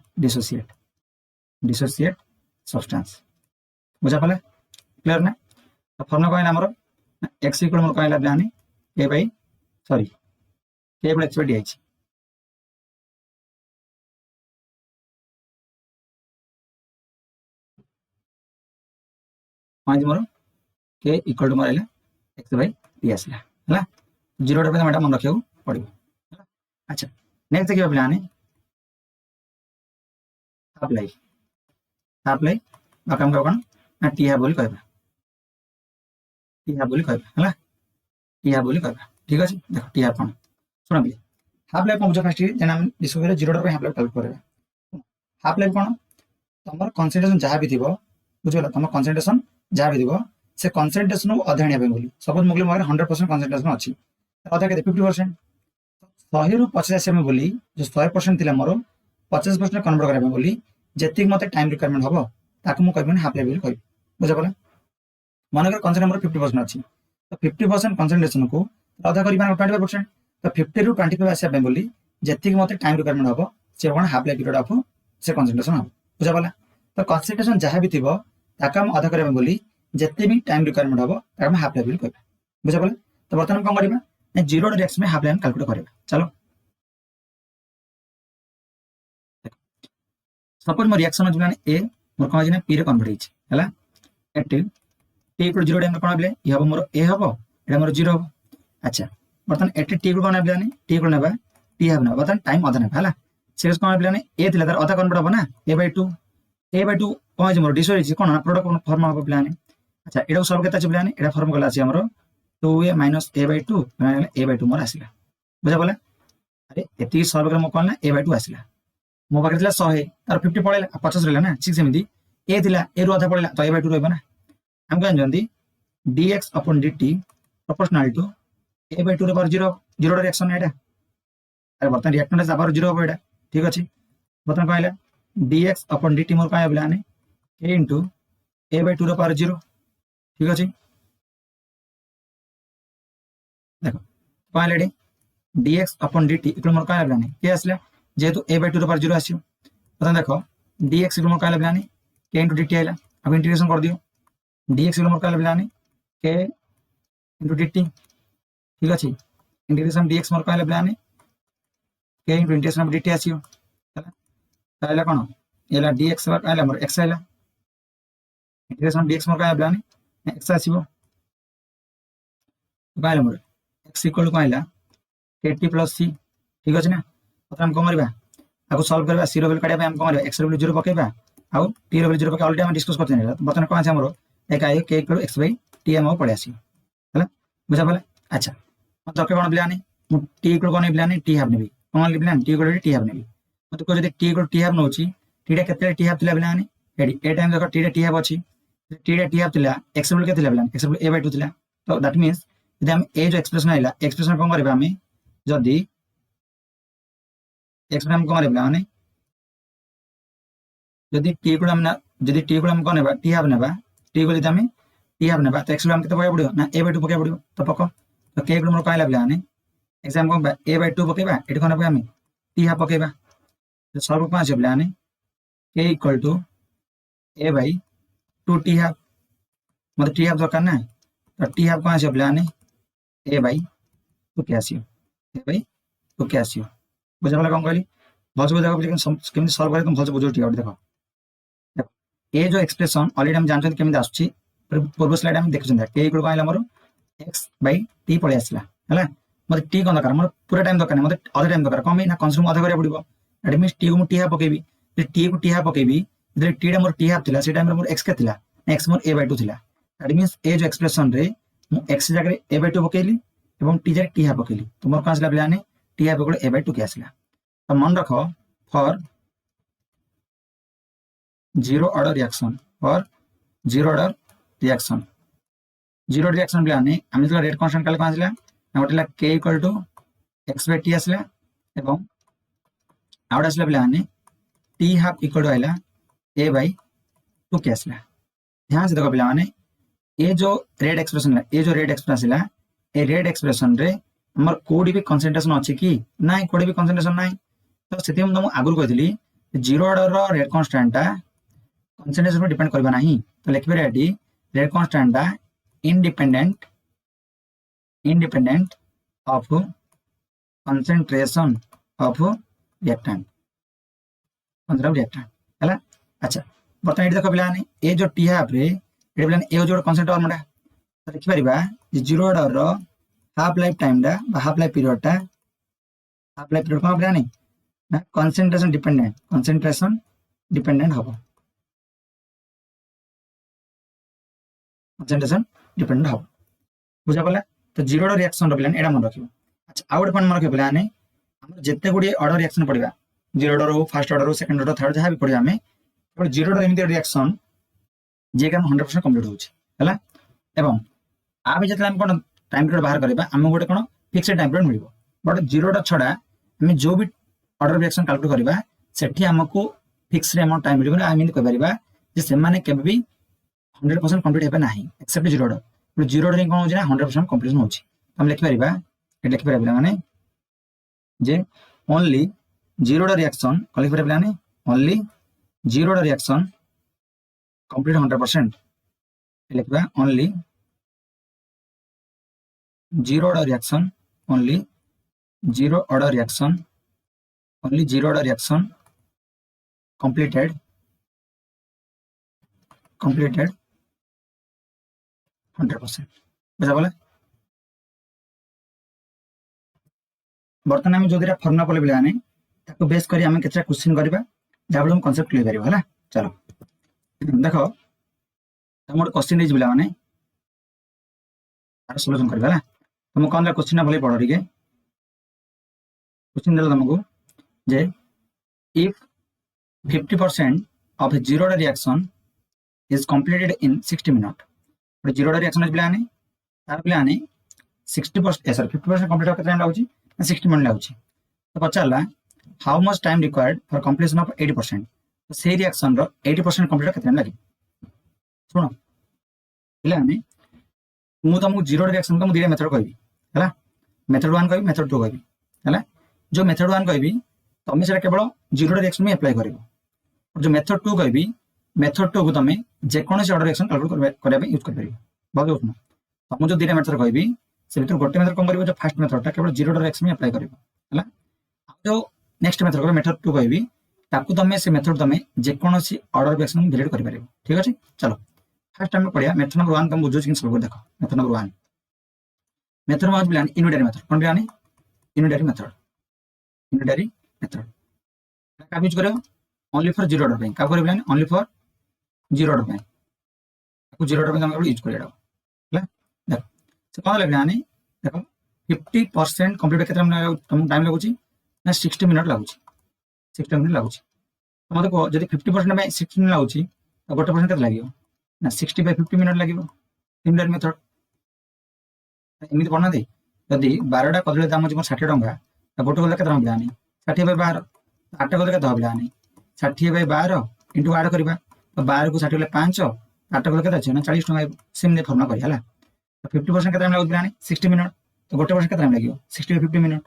डिसोसिएट सब्सटेंस बुझा पड़े क्लियर ना तो फॉर्मूला कहला हमर x इक्वल मोर कहला जानी k by sorry k equal x by d आइछि माइज मोर k इक्वल टू मोर आइला x बाय d आसला हला 0 पे मैडम मन रखियो पड़िबो हला अच्छा नेक्स्ट देखिबा प्लान अप्लाई बाकम का कोन ना टी है बोली कहबा टी है बोली कहबा हला टी है बोली कहबा ठीक अछि देखो टी है कोन सुन बे हाफ लाइफ बुझ फास्ट जेना हम डिस्कस करे 0 पे हाफ लाइफ कैलकुलेट करबा हाफ लाइफ कोन तमर कंसंट्रेशन जहां भी थिबो बुझला तमर कंसंट्रेशन जहां भी थिबो से कंसंट्रेशन अध्ययन पे बोली सपोज मुगले मारे 100% कंसंट्रेशन अछि अधा के 50% 100 रु 50 में बोली जो 100% थिला मोर 50% कन्वर्ट करबा बोली जेतिक मते टाइम रिक्वायरमेंट हबो ताकि मु कहबे हाफ लाइफ कहबे बुझा पला मन कर कंसंट्रेशन मोर 50% अछि तो 50% कंसंट्रेशन को आधा करिबा 25% तो 50 रु 25 आसे पे बोली जेतिक मते टाइम रिक्वायरमेंट हबो से कोन हाफ लाइफ पीरियड ऑफ से कंसंट्रेशन हबो बुझा पला तो कंसंट्रेशन जहां भी थिबो ताका हम आधा करबा बोली जेते भी टाइम रिक्वायरमेंट हबो ताका हम हाफ लाइफ कहबे बुझा पला तो बर्तमान कोन करबा 0 रिएक्शन में हाफ लाइफ कैलकुलेट करबा चलो सपोज मोर रिएक्शन जो ए मोर कोन जे पी रे कन्वर्ट हिच हला एट टी इक्वल 0 टाइम कोन बले ये हबो मोर ए हबो एटा मोर 0 हबो अच्छा बर्तमान एट टी इक्वल कोन बले टी इक्वल नेबा टी हबो ना बर्तमान टाइम आधा नेबा हला सीरीज कोन बले ए थिला तार आधा कन्वर्ट हबो ना a/2 कोन जे मोर डिसो हिच कोन ना प्रोडक्ट कोन फॉर्म हबो प्लान अच्छा एटा सॉल्व केता छ प्लान एटा फॉर्म गला अछि हमरो 2a - a/2 माने a/2 मोर आसिला बुझा पला अरे एती सॉल्व कर म कोन ना a/2 आसिला मो पाखे थिला 100 तार 50 पळेला 50 रहला ना ठीक सेमिति ए थिला ए रु आधा पळेला तो a/2 रहबा ना हम कहन जंदी dx upon dt proportional to a/2 रे बार 0 रिएक्शन एटा अरे बर्तन रिएक्टेंट जा बार 0 हो एटा ठीक अछि बर्तन कहला dx upon dt मोर काय बलाने a into a/2 रे बार 0 ठीक अछि देखो कहला D dx upon dt equal मोर काय बलाने के आसला जेतु a/2 रे बार 0 आसियो बर्तन देखो dx इक्वल मोर काय बलाने k into dt आइला अब इंटीग्रेशन कर दियो dx इक्वल मोर काय बलाने k into dt ठीक अछि इंटीग्रेशन dx मोर काय बलाने k into integration of dt आसियो हला ताइला कोन एला dx आइला मोर x आइला इंटीग्रेशन ऑफ dx मोर काय बलाने x आसियो बाइला मोर x इक्वल को आइला kt plus c ठीक अछि ना तो हम कोन करबा आको सॉल्व करबा 0 वैल्यू काढिया हम कोन करबा x वैल्यू 0 पकेबा आउ t वैल्यू 0 पके ऑलरेडी हम डिस्कस करते नै बर्तमान कोन अछि हमरो एक आइ k equal x by t हम पड़े आसी हला बुझा पले अच्छा हम तो के कोन प्लान है t इक्वल कोन प्लान है t हाफ नेबी कोन plan t equal t half नेबी मत को जदि t इक्वल t हाफ नोची t रे केते t हाफ थिला प्लान है एडी ए टाइम देखो t रे t हाफ अछि t रे t हाफ थिला x वैल्यू के थिला प्लान x वैल्यू a/2 थिला तो दैट मींस यदि हम ए जो एक्सप्रेशन आइला एक्सप्रेशन कोन करबा हम जदि एक्सप्रेशन हम कोन करबा माने जदि t इक्वल हम ना जदि t इक्वल हम कोन नेबा t हाफ नेबा t इक्वल जदि हम t हाफ नेबा तो x वैल्यू हम केते पके पड़ियो ना a/2 पके पड़ियो तो पको तो k इक्वल मोर काइला प्लान एग्जाम कोन a/2 पकेबा एटी कोन पके हम t हाफ पकेबा तो सॉल्व कोन छै plan k equal to a/2 t half मतलब t हाफ दरकार ना तो t हाफ कोन छै प्लान a/2 के आसियो a/2 के आसियो बुझा वाला कोन कहली बहुत बुझा लेकिन केमि सॉल्व करे तुम बहुत बुझो ठीक देखो देखो ए जो एक्सप्रेशन ऑलरेडी हम जानछन केमि आछी पूर्व स्लाइड हम देखछन k इक्वल कोन आइला मोर x बाय t पळे आसिला हला मते t कोन दरकार मोर पूरा टाइम दरकार मते आधा टाइम दरकार कम ना कंज्यूम आधा करे पड़िबो दैट मींस t को मु t हाफ पकेबी जे t को t हाफ पकेबी जे t रे मोर t हाफ थिला से टाइम रे मोर x के थिला x मोर a/2 थिला दैट मींस ए जो एक्सप्रेशन रे मु x जगह a/2 पकेली एवं t जगह t हाफ पकेली तो मोर कोन आसिला plan t half equal a/2 के आसिला तो मन रखो फॉर 0 ऑर्डर रिएक्शन और 0 ऑर्डर रिएक्शन 0 रिएक्शन प्लान हम जो रेट कांस्टेंट काल कोन आसिला गोटे K equal to X by T आसला एवं आउट आसला पे टी हाफ इक्वल टू आइला ए बाय 2 के आसला। ध्यान से देखो पे ये जो रेड एक्सप्रेशन है, ये जो रेड एक्सप्रेशन आसला, ए रेड एक्सप्रेशन रे हमर कोडी भी कंसंट्रेशन अछि कि नाही, कोडी भी कंसंट्रेशन नाही। तो सेति हम तुमको आगुर कहली जीरो ऑर्डर रो रेड कांस्टेंट कंसंट्रेशन पर डिपेंड करबा नाही। तो लिखबे रेडी rate constant independent of concentration of reactant हैला। अच्छा बर्तमान ये देखो पे ये जो टी हाफ रे ये पे ए जो कंसेंट फॉर्मटा तो लिखि परिबा जे जीरो ऑर्डर रो हाफ लाइफ टाइम डा बा हाफ लाइफ पीरियड कोन पे ना कंसंट्रेशन डिपेंडेंट हबो, कंसंट्रेशन डिपेंडेंट हबो बुझा पला। तो जीरो ऑर्डर रिएक्शन रो प्लान एडा मन रखिबो। अच्छा आउट पॉइंट मन रखिबो प्लान हमर जत्ते गुडी ऑर्डर रिएक्शन पड़िबा, जीरो ऑर्डर हो, फर्स्ट ऑर्डर हो, सेकंड ऑर्डर, थर्ड जहां भी पड़िबा हमें केवल जीरो ऑर्डर एमिति रिएक्शन जे काम 100% कंप्लीट होउची हैला। एवं आबे जतले हम कोन टाइम पीरियड बाहर करबा हम गोटे कोन फिक्स्ड टाइम पीरियड मिलिबो। बट जीरो ऑर्डर छडा हम जो भी ऑर्डर रिएक्शन कैलकुलेट करबा सेठी हमको फिक्स्ड अमाउंट टाइम मिलिबो। आई मीन कह परिबा जे से माने केबे भी 100% कंप्लीट हेबे नाही except zero order. But zero order कोन होची ना 100% कंप्लीशन होची। हम लिखि परिबा ए लिखि परिबा माने जे only zero order reaction call लिखि परिबा माने only zero order reaction complete 100% लिखबा only zero order reaction only zero order reaction completed 100% बुझा बोला। बर्तमान हम जो दिरा फॉर्मूला पले बिलाने ताको बेस करी हम केचा क्वेश्चन करबा जाबल हम कांसेप्ट क्लियर करिबा हला। चलो देखो हम क्वेश्चन दे बिला माने तार सॉल्यूशन करबा हला। तुम कोन क्वेश्चन भले पढो ठीक है। क्वेश्चन देला तुमको जे if 50% of a zero order reaction is completed in 60 minutes और zero order reaction बिलाने तार बिलाने 60% सॉरी 50% कंप्लीट हो केतना लागुची 60 मिनिट लागुची। तो पचारला how much time required for completion of 80%। तो से रिएक्शन रो 80% कंप्लीट केतना लागी सुनो बिलाने मु तुमको जीरो रिएक्शन को मु दिरे मेथड कहबी हैला। मेथड 1 कहबी, मेथड 2 कहबी हैला। जो मेथड 1 कहबी तमे सेटा केवल जीरो रिएक्शन में अप्लाई करिवो और जो मेथड 2 कहबी मेथड 2 को तमे जे कोनोसी ऑर्डर रिएक्शन कैलकुलेट करबा पे यूज कर परिबो। बाकी उठना तमु जो दिरे मेथड कहबी से भीतर गोटे मेथड कोन करिवो जो फर्स्ट मेथड ता केवल जीरो रिएक्शन में अप्लाई करिवो हैला। जो नेक्स्ट मेथड कहबी मेथड 2 कहबी ताकू तमे से मेथड तमे जे कोनोसी ऑर्डर रिएक्शन में वेरीफाई कर परिबो ठीक अछि। चलो फर्स्ट हम पढ़िया मेथड नंबर 1 तम बुझो कि सॉल्व कर देखो। मेथड नंबर 1 मेथड वाज बिलान यूनिटरी मेथड कोन बिलानी यूनिटरी मेथड का यूज करो ओनली फॉर जीरो ऑर्डर पे का करिबला ओनली फॉर जीरो ऑर्डर पे को जीरो ऑर्डर पे हम यूज करिया हैला। देखो से कोन लेबलानी देखो 50% कंप्लीट केतना तुम टाइम लागुची ना 60 मिनिट लागुची 60 मिनिट लागुची। तो मते को जदी 50% में 60 मिनिट लागुची तो गोटे परसेंट केतना लागियो ना 60 बाय 50 मिनिट लागियो यूनिटरी मेथड। एमिति पढना दे जदी 12टा कदले दाम अछि 60 टंका तो गोटे गले केतना बिलानी 60 बाय 12 8 गले केतना बिलानी 60 बाय 12 इनटू ऐड करबा तो 12 को 60 ले 5 8 गले केतना अछि ना 40 टंका सेम दे फॉर्मूला करी हला। तो 50% केतना लागु बिलानी 60 मिनिट तो गोटे परसेंट केतना लागियो 60 बाय 50 मिनिट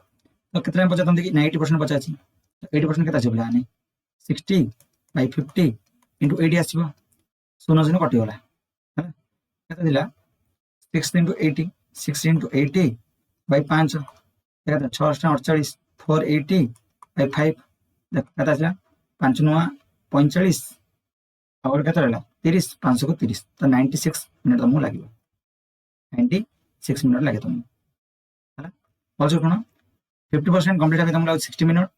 तो केतना बचा तुम देखि 90% बचा अछि तो 80% केतना अछि बिलानी 60 बाय 50 इनटू 80 आसीबो सुनो सुनो कटि गला हला केतना दिला 6 इनटू 80 6 इनटू 80 बाय 5 केतना 648 480 बाय 5 देख केतना आछला 5 9 45 और केतना रहला 30 500 को 30 तो 96 मिनिट तुमको लागियो 96 मिनिट लागे तुमको हला। also कोन 50% कंप्लीट हे तुमको 60 मिनिट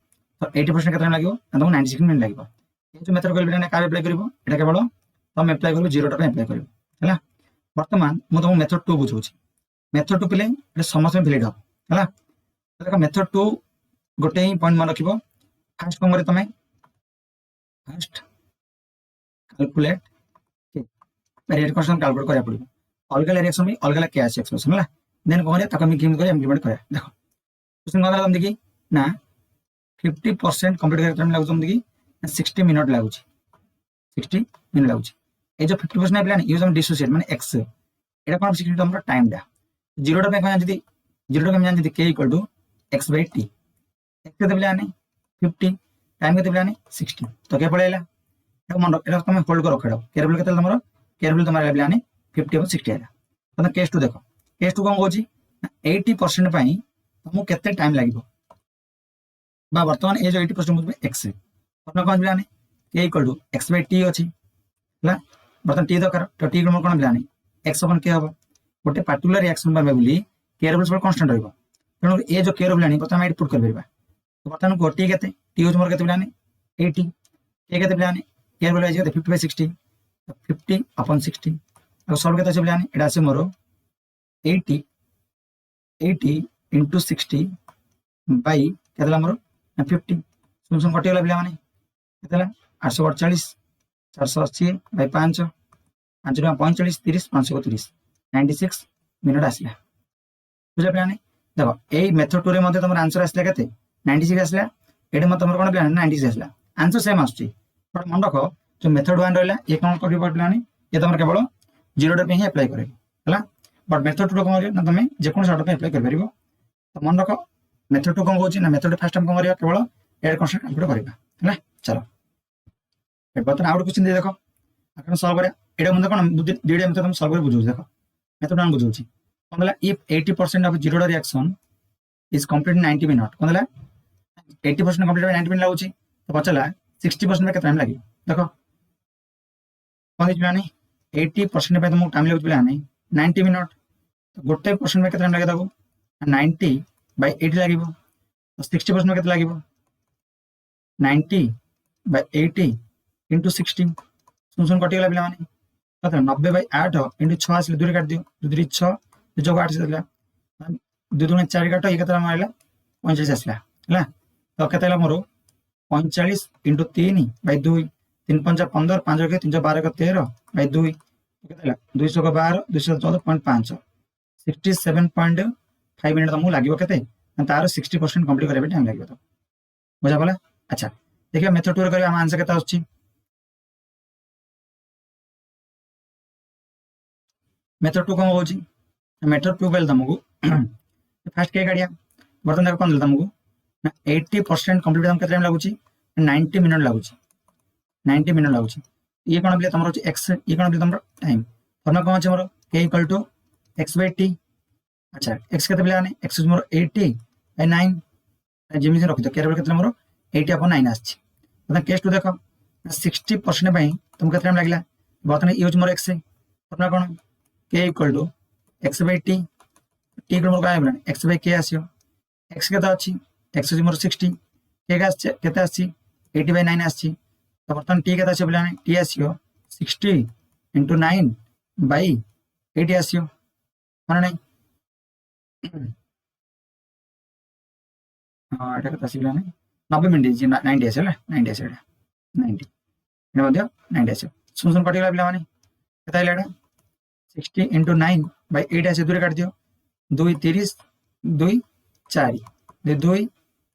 तो 80% केतना लागियो तुमको 96 मिनिट लागियो। ये जो मेथड कहले ना का अप्लाई करिवो एटा केवल तुम अप्लाई करिवो जीरो पे अप्लाई करिवो हला। वर्तमान मु तुमको मेथड 2 बुझौछि मेथड 2 पिले एटा समस्त में वैलिड हो हला। देखो मेथड 2 गोटे ही पॉइंट मन रखिबो फर्स्ट कोन करे तमे फर्स्ट कैलकुलेट के रिएक्शन कैलकुलेट करिया पड़िबो अलग रिएक्शन में अलग कैश एक्सप्रेशन हला देन कौन ताको इम्प्लीमेंट करा देखो क्वेश्चन कौन तुम देखी ना 50% कंप्लीट करने टाइम लागु तुम देखी 60 मिनट लागु 60 मिनट लागु ए जो 50% प्लान यूज हम डिसोसिएट माने x एटा कोन 60 हमर टाइम डा 0 पे कोन जदी 0 पे जान जदी k = x / t x के प्लान 50 टाइम के प्लान 60 तो के पळेला एटा मन एटा तुम होल्ड करो रखडो केयरफुल केते हमर केयरफुल तुम्हारे प्लान 50 और 60 आला तो केस 2 देखो केस 2 कोन होची 80% पई तुमको केते टाइम लागिबो बा वर्तमान ए जो 80% मुझे x अपना कौन प्लान k = x / t अछि हला वर्तमान t दरकार तो t को कोन प्लान x अपन के हबो गोटे पर्टिकुलर रिएक्शन बा बोली k ର सब कांस्टेंट रहइबो तेनो ए जो k रो प्लान प्रथम एड पुट कर परबा तो वर्तमान को t केते t होज मोर केते प्लान 80 k केते प्लान k रो प्लान 50/60 50/60 अब सॉल्व केते छै प्लान एडा छै मोर 80 × 60 बाई केतला मोर 50 सुन सुन कटिगला पिला माने केतला 848 480 बाई 5 5 45 30 530 96 मिनट आसला बुझा प्लान देखो ए मेथड 2 रे मध्ये तमर आंसर आसला केते 96 आसला एडे मत तमर कोन प्लान 96 आसला आंसर सेम आछी बट मन रखो जो मेथड 1 रहला ए कोन करिबो प्लान ये तमर केवल 0 पे ही अप्लाई करेबो हला बट मेथड 2 कोन ना तमे जे कोन शॉर्ट पे अप्लाई कर परिबो तो मन रखो मेथड 2 कोन होची ना मेथड फर्स्ट हम कोन करिया केवल एड कांस्टेंट कैलकुलेट करिबा हला चलो ए बटन आउट क्वेश्चन दे देखो आपण सॉल्व करिया एडा मन कोन दीडे हम तुम सॉल्व कर बुझो देखो मेथड 1 बुझोची कोन दला if 80% of zero reaction is complete in 90 minute कोन दला 80% कंप्लीट 90 मिनट लागुची तो पचला 60% में केतना टाइम लागि देखो कोन दिस प्लान 80% पे तुमको टाइम लागुची प्लान 90 मिनट तो गोटे परसेंट में केतना टाइम लागे ताको 90/80 लागिबो तो 60% में केतना लागिबो 90/80 * 60 सुन सुन कटिगला पिला माने कत 90/8 * 6 आसले दूर काट दियो 2 3 6 जो 8 से दिला 2 2 4 काट ये केतना मारला 45 आसला हला तो केतना मोर 45 * 3/2 3 5 15 5 के 3 12 के 13/2 केतना 212 214.5 67.5 मिनट तुमको लागिबो केते तार 60% कंप्लीट करबे टाइम लागिबो तो बुझा पला अच्छा देखिए मेथड 2 रे करिया हम आंसर केता होची मेथड 2 कोन होची मेथड 2 बेल तुमको फर्स्ट के गाड़िया बर्तन देखो कोन तुमको 80% कंप्लीट हम केते टाइम लागुची 90 मिनट लागुची 90 मिनट लागुची ये कोन बिले तमरो x ये कोन बिले तमरो टाइम फॉर्मूला कोन छै मोर k = x / t अच्छा x केते बिले आने x मोर 80/9 जेमी से रखि तो केरबल केते मोर 80/9 आछि मतलब केस 2 देखो 60% पई तुम केते टाइम लागला बर्तन यूज मोर x फॉर्मूला कोन k = x / t t को मोर काय बना x / k आसियो x केते अछि x मोर 60 k का केते अछि 80/9 आछि तो बर्तन t केते अछि बिले t आसियो 60 * 9/80 आसियो माने नहीं हां एटा केते आसियो बिले 90 मिनिट जी 90 आसियो 90 आसियो 90 एटा मध्य 90 आसियो सुन सुन कटिगला बिले माने केते आइला एटा 60 * 9/8 आसियो दूर काट दियो 2 30 2 4 2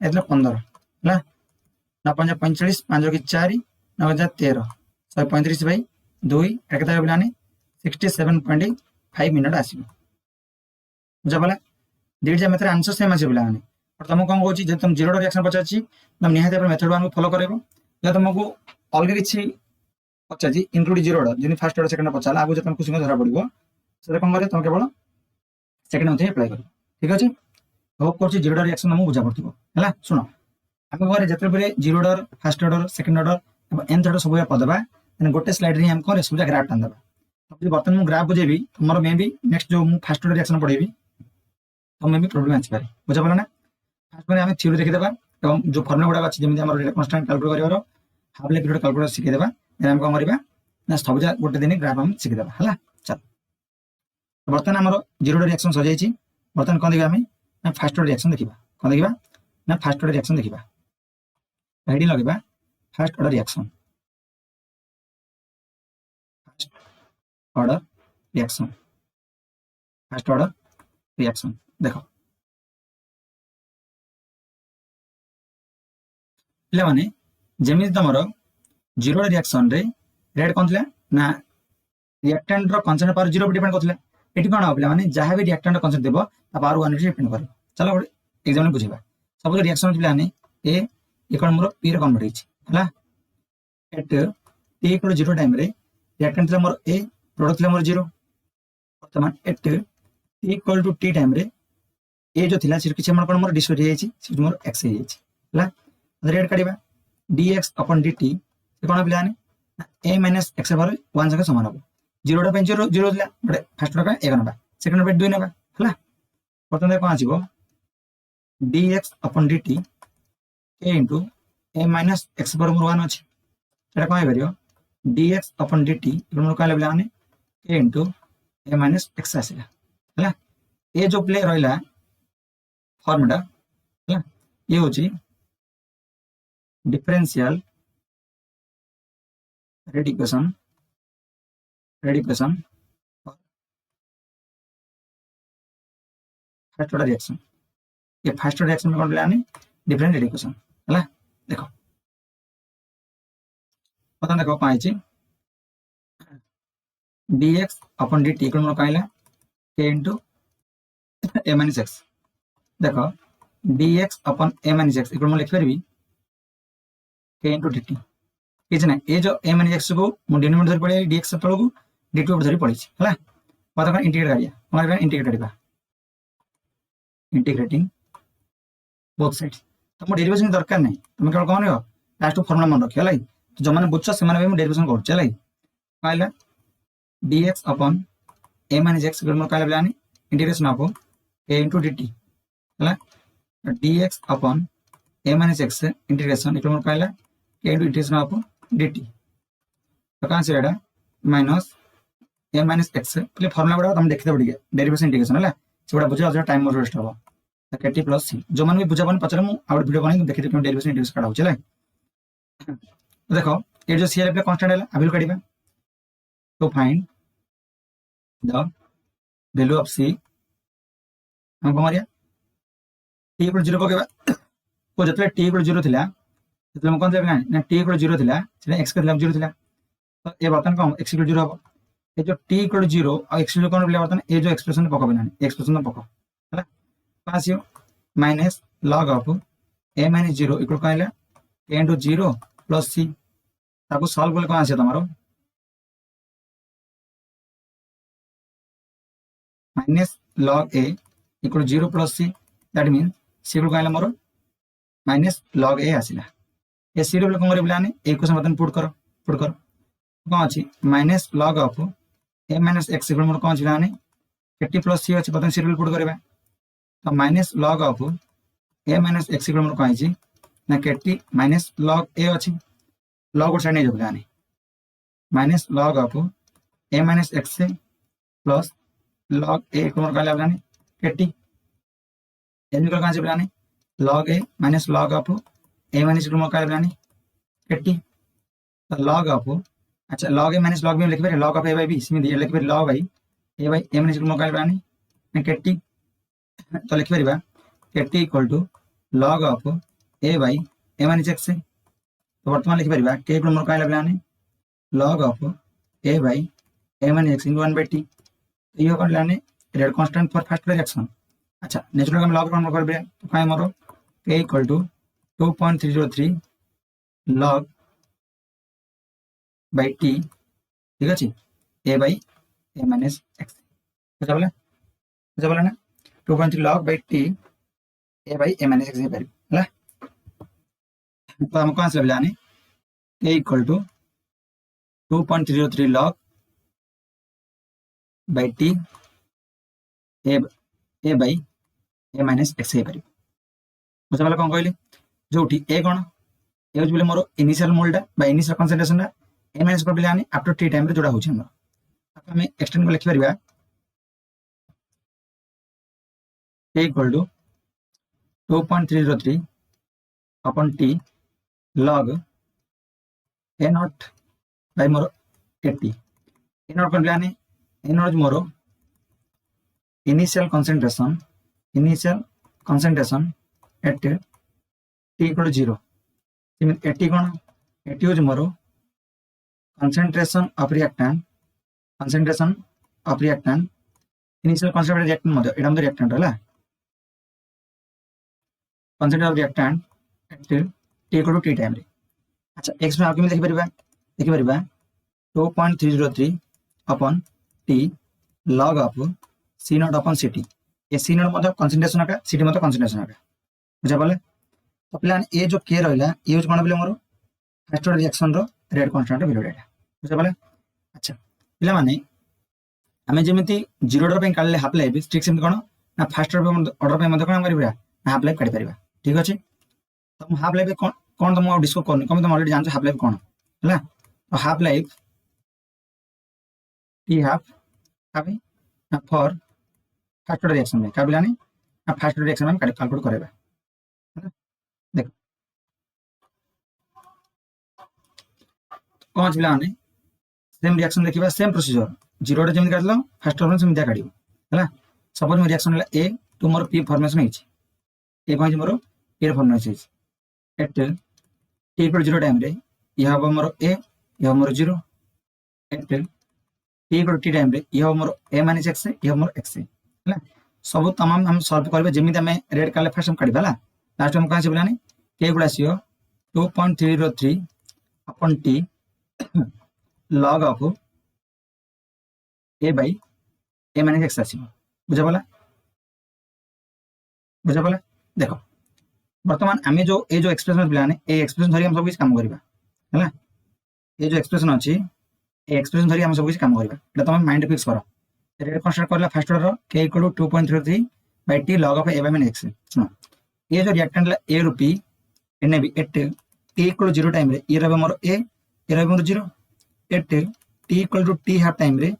एतला 15 हला 9 45 5 के 4 9 13 135/2 एटा केते बिले माने 67.5 मिनट आसियो बुझा पला डेट जे मेथड आंसर सेम आसी बिला माने और तुम कोन कहूची जे तुम जीरो रिएक्शन पचाची तुम निहाते पर मेथड 1 को फॉलो करबो या तुमको अलग किछि पचाची इंक्लूड जीरो जिनि फर्स्ट और सेकंड पचाला आगु जे तुम कुछ धरा पड़िबो से कोन करे तुम केवल सेकंड मध्ये अप्लाई करो ठीक अछि होप करछि जीरो रिएक्शन हम बुझा पड़तिबो हला सुनो हम घरे जते परे zero order first order second order एवं एनथ ऑर्डर सब पदबा एने गोटे स्लाइड रे हम करे सब ग्राफ टान दबा अब बर्तन मु ग्राफ बुझेबी हमर मे भी नेक्स्ट जो मु फर्स्ट ऑर्डर रिएक्शन पढेबी तो मे भी प्रॉब्लम आछि पारे बुझा पला ना फर्स्ट में हमें थ्योरी देखि देबा एवं जो फॉर्मूला गुडा अछि जेमि हमर कांस्टेंट कैलकुलेट करिवारो हाफ ले पीरियड कैलकुलेट सिखि देबा एना हम कोन करबा ना सबजा गोटे दिन ग्राफ हम सिखि देबा हला चल बर्तन हमर जीरो रिएक्शन सजाई छी बर्तन कोन देखिबा हमें ना फर्स्ट ऑर्डर रिएक्शन देखिबा कोन देखिबा ना फर्स्ट ऑर्डर रिएक्शन देखिबा हेडिंग लगेबा first order reaction first order reaction first order reaction देख पे जमी तुम जीरो रिएक्शन रे रेट कौन थी ना reactant concentrate power zero depend करथिला एठी कोन हो पे जहां भी रिएक्टेंट कंसेंट्रेट देबो ता पावर 1 डिपेंड करियो चलो एग्जाम में बुझेबा सब रिएक्शन पे ए इकोन मोर पी रे कन्वर्ट होइछि हला एट टी इक्वल 0 टाइम रे रिएक्टेंट थला मोर ए प्रोडक्ट थला मोर 0 वर्तमान at T equal to T time रे ए जो थिला सिर किछ हमर कोन मोर डिस्प्ले हे जाइछि सिर मोर एक्स हे जाइछि हला रेड काढिबा dx अपन dt से कोन प्लान a माइनस x बार 1 संगे समान हो 0 टा 0 0 दिला बडे फर्स्ट टा 1 नबा सेकंड टा 2 नबा हला प्रथम कोन आछिबो dx अपन dt a into a minus x बार 1 अछि एटा कोन करियो dx अपन dt इकोन कोन लेबला माने a into a minus x आसीला हला ए जो प्ले रहला फॉर्मूला हला ये होची differential rate equation first order reaction ये फर्स्ट ऑर्डर रिएक्शन में कौन लेने डिफरेंट रेट इक्वेशन हला देखो पता देखो कौन है dx अपन dt इक्वल मोर कहला k into a minus x देखो dx अपन a minus x इक्वल मोर लिख परबी k into dt किछ ना ए जो a minus x को मो डिनोमिनेटर धरि पड़े dx तळ को dt ऊपर धरि पड़ी हला पता कौन इंटीग्रेट करिया हमरा इंटीग्रेट करिबा इंटीग्रेटिंग बोथ साइड्स तुम डेरिवेशन दरकार नहीं तुम केवल कौन हो लास्ट फॉर्मूला मन रखियो लाई तो जो माने बुझछ से माने हम डेरिवेशन करछ लाई कहला dx अपन a minus x इक्वल कहला ब्लानी integration of a into dt हला dx अपन a minus x integration equal कहला k into integration of dt तो कहां से एडा माइनस a minus x पहले फार्मूला बड़ा तुम देखते पड़िए डेरिवेशन इंटीग्रेशन हला सेबडा बुझा आज टाइम मोर वेस्ट हो kt प्लस c जो मन भी बुझा बन पचर मु आउट वीडियो बनै देखि देखि डेरिवेशन इंटीग्रेशन काढा होचला देखो ये जो c ले कांस्टेंट है अभी काढिबा तो find the value of c हम मारिया t इक्वल 0 पकेबा को जतले t इक्वल 0 थिला जतले हम कोन देबा ना t इक्वल 0 थिला सेटा x के 0 थिला तो ए बर्तन कम x इक्वल 0 हो ये जो t इक्वल 0 और x इक्वल कोन बर्तन ए जो एक्सप्रेशन पकबे ना एक्सप्रेशन पको हला पास यू minus log of a minus 0 equal कहला k into 0 प्लस c ताको सॉल्व करले कोन आसे तमारो minus log a equal 0 plus c that mean c equal कहला मोर माइनस log a आसिला ए c रो कोन करे बिलाने इक्वेशन बतन पुट करो कोन अछि minus log of a minus x equal मोर कोन छिलाने kt प्लस c अछि बतन c रो पुट करबा तो minus log of a minus x equal मोर कहि छी ना kt माइनस log a अछि log साइड नै जबलाने minus log of a minus x plus log a equal मोर कहला लाने kt एन निकल कहां से लाने log a minus log of a minus equal मोर कहला लाने kt तो log ऑफ अच्छा log a minus log b लिख बे log of a by b इसमें दिया लिख बे log by a by a minus equal मोर कहला लाने kt तो लिख परिबा kt equal to log of a by a minus x तो वर्तमान लिख परिबा k इक्वल मोर कहला लाने log of a by a minus x 1 by t तो यो कोन लाने rate constant for first reaction अच्छा नेचुरल हम log कोन करबे तो काय मोर k equal to 2.303 log by t ठीक अछि a by a minus x बुझा बोला ना 2.3 log by t a by a minus x है हला तो हम कौन से लेबलाने k equal to 2.303 log by t a by a minus x है बुझा बोला कोन कहली जोठी a कोन ए होज बोले मोर इनिशियल मोल्डा बा इनिशियल कंसंट्रेशन a minus पर बिलाने आफ्टर t टाइम रे जोड़ा होछ हमर हम एक्सटेंड को लिख परबा k equal to 2.303 upon t log a naught by more 80 a naught कर लाने a naught more initial concentration at t equal to 0 eighty कौन एटी हूँ मोर concentration of reactant initial concentration of reactant Madhya Etah Madhya reactant है concentration of reactant at t equal to t time रे अच्छा expression आउ केमि देखि परिबा 2.303 upon t log of c not upon ct A c not मतलब concentration आका ct मतलब concentration आका बुझा पाले तो प्लान ए जो के रहला ये कोन बोले मोर फर्स्ट ऑर्डर रिएक्शन रो रेट कांस्टेंट वैल्यू डेटा बुझा पाले अच्छा पिला माने हमें जेमिति 0 ऑर्डर पे काढले हाफ लाइफ स्ट्रिक्ट सेम कोन ना फर्स्ट ऑर्डर पे मते कोन करिबा हाफ लाइफ काढी परिबा ठीक अछि तो हाफ लाइफ कोन तुम डिस्कस करनी कम तुम ऑलरेडी जानछ हाफ लाइफ कोन हला तो हाफ लाइफ टी हाफ काबी ना फॉर फर्स्ट ऑर्डर रिएक्शन में काबिला नहीं ना फर्स्ट ऑर्डर रिएक्शन में कैलकुलेट करेबा देख कौन पिला ने सेम रिएक्शन देखिबा सेम प्रोसीजर 0 रे जेम काढलो फर्स्ट ऑर्डर सेम दिया काढिबो हला सपोज मो रिएक्शन हला ए टू मोर पी फॉर्मेशन हिची ए कोन मोर ए फॉर्मेशन हिची एट t equal 0 टाइम रे यह हो मोर a यह मोर 0 at t equal t time रे यह हो मोर a माइनस x यह मोर x हला सब तमाम हम सॉल्व करबे जेमिति हमें रेड काले फर्स्ट हम काढिबा हला लास्ट हम कहां से बोलानी k गुडा आसीयो 2.303 upon t log of a by a minus x आसीयो बुझा पाला देखो वर्तमान आमे जो ए जो एक्सप्रेशन पिलाने ए एक्सप्रेशन धरी हम सब कुछ काम करबा हला ए जो एक्सप्रेशन अछि ए एक्सप्रेशन धरी हम सब कुछ काम करबा एटा तुम माइंड फिक्स करो रेट कांस्टेंट करला first order k equal to 2.33 by t log of a by x सुनो ये जो रिएक्टेंट ला a रुपी एने भी at t equal to 0 time रे ये रहबे मोर a ये रहबे मोर 0 at t equal to t half time रे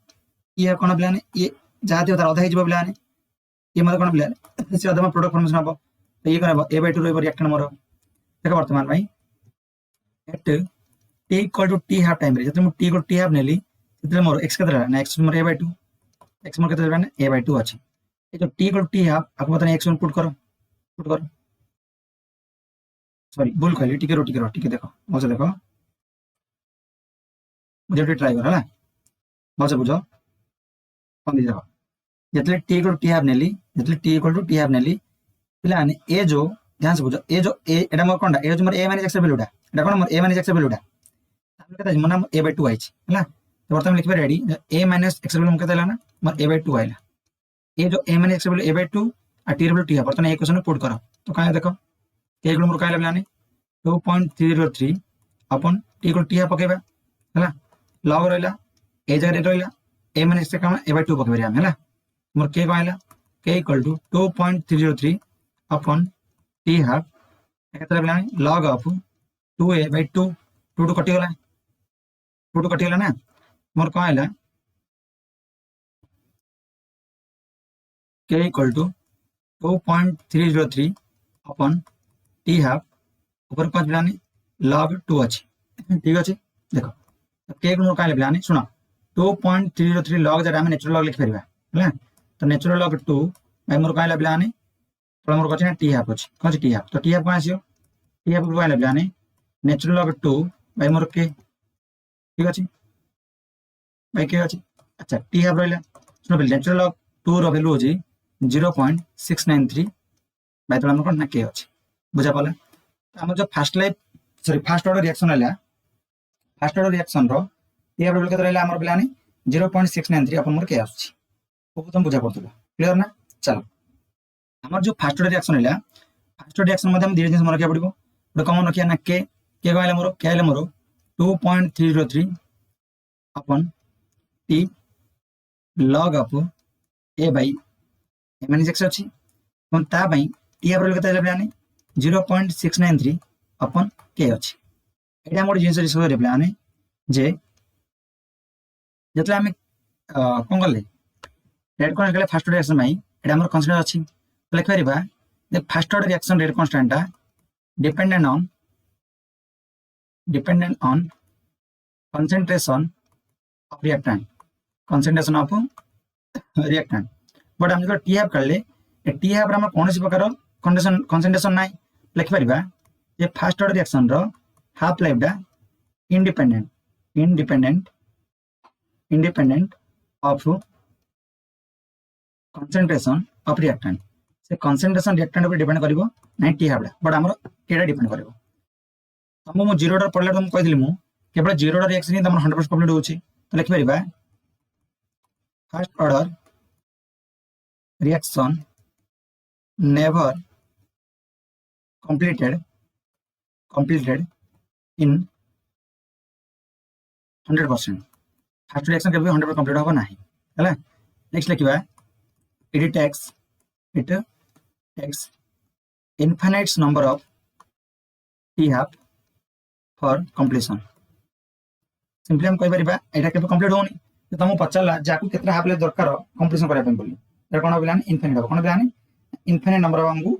ये कोन पिलाने ये जाते होता आधा हिजबो पिलाने ये मतलब कोन पिलाने से आधा प्रोडक्ट फॉर्मेशन हबो तो ये करबो a by 2 रहबो रिएक्टेंट मोर देखो वर्तमान भाई at t equal to t half time रे जते मो t इक्वल t हाफ नेली सेते मोर x केतरा ना x more a by 2 x मोर केतरा ना a by 2 अछि ये जो t equal to t half आपको पता नहीं x पुट करो सॉरी भूल कहली टिके देखो मजे देखो मुझे ट्राई कर हला मजे बुझो कौन देखो जतले t equal to t half नेली पिला ने ए जो ध्यान से बुझो ए जो ए एटा मोर कोनडा ए जो मोर a minus x वैल्यूटा Etah cone more a minus x वैल्यूटा Tame कता मोर नाम a by 2 आइछ हला तो वर्तमान लिखबे रेडी a माइनस x वैल्यू कता लाना मोर a by 2 आइला ए जो a minus x value a by 2 आ t वैल्यू t है वर्तमान इक्वेशन में पुट करो तो काहे देखो k इक्वल मोर काहे लाने 2.303 अपन t इक्वल t है पकेबा हला लॉग रहला ए जगह रहला a माइनस x का a by 2 पकेबे हम हला मोर k काहेला k equal to 2.303 upon t half एकत्र लाने log of 2a by 2 2 कटि गला ना मोर काहेला k equal to 2.303 upon t half ऊपर पांच लाने log 2 अछि ठीक अछि देखो k को मोर काहेला लाने सुनो 2.303 log जरा हम नेचुरल लॉग लिख परिबा हला तो नेचुरल लॉग 2 बाय मोर काहेला लाने तो मोर कछ t हाफ अछि कछ t हाफ तो t हाफ कोन आसियो t हाफ को काहेला लाने नेचुरल लॉग 2 बाय मोर k ठीक अछि बाय k अछि अच्छा t हाफ रहला सुनो नेचुरल लॉग 2 रो वैल्यू अछि 0.693 बाय तो हमर कोन ना k अछि बुझा पाला हमर जो फर्स्ट ऑर्डर रिएक्शन हला फर्स्ट ऑर्डर रिएक्शन रो t हाफ केते रहला हमर बिलाने 0.693 अपन मोर k आछि ओ तुम बुझा पड़तलो क्लियर ना चलो हमर जो फर्स्ट ऑर्डर रिएक्शन हला फर्स्ट ऑर्डर रिएक्शन मध्ये हम धीरे धीरे मन रखिया पड़िबो तो कॉमन रखिया ना k कहला मोर 2.303 upon t log of a by a minus x अछि हम ता भाई t हाफ रो केते लाने 0.693 अपन k अछि एटा मोर जिंस रिसो रे प्लान जे जतले हम कोन गले रेड कोन गले फर्स्ट ऑर्डर रिएक्शन भाई एटा हमर कंसीडर अछि लिख परिबा the first order reaction rate constant dependent on concentration of reactant but आम जो टी हाफ काढले टी हाफ रे हम कौन प्रकार कंसंट्रेशन ना लिखिपर ये फास्ट ऑर्डर रिएक्शन रो हाफ लाइफ डा independent independent independent of concentration of reactant से कंसंट्रेशन रिएक्टेंट पर डिपेंड करिवो ना टी हाफ डा बट हमर केडा डिपेंड करिवो तुम मु जीरो ऑर्डर पढ़ला तुम कहली मु केवल जीरो ऑर्डर रिएक्शन ही तुम 100% कंप्लीट होची तो लिखि परिबा first order reaction never completed in 100%. First reaction केबे 100% कंप्लीट होबो नाही हैला नेक्स्ट लिखिबा it takes infinite number of t half for completion. Simply हम कहि परिबा एटा केबे कंप्लीट होनी तो तुम पचाला जाकू केतना हाफ लाइफ दरकार कंप्लीशन करै पन बोली तर कोन बिलान इनफिनिट हो कोन बिलान इनफिनिट नंबर ऑफ हमको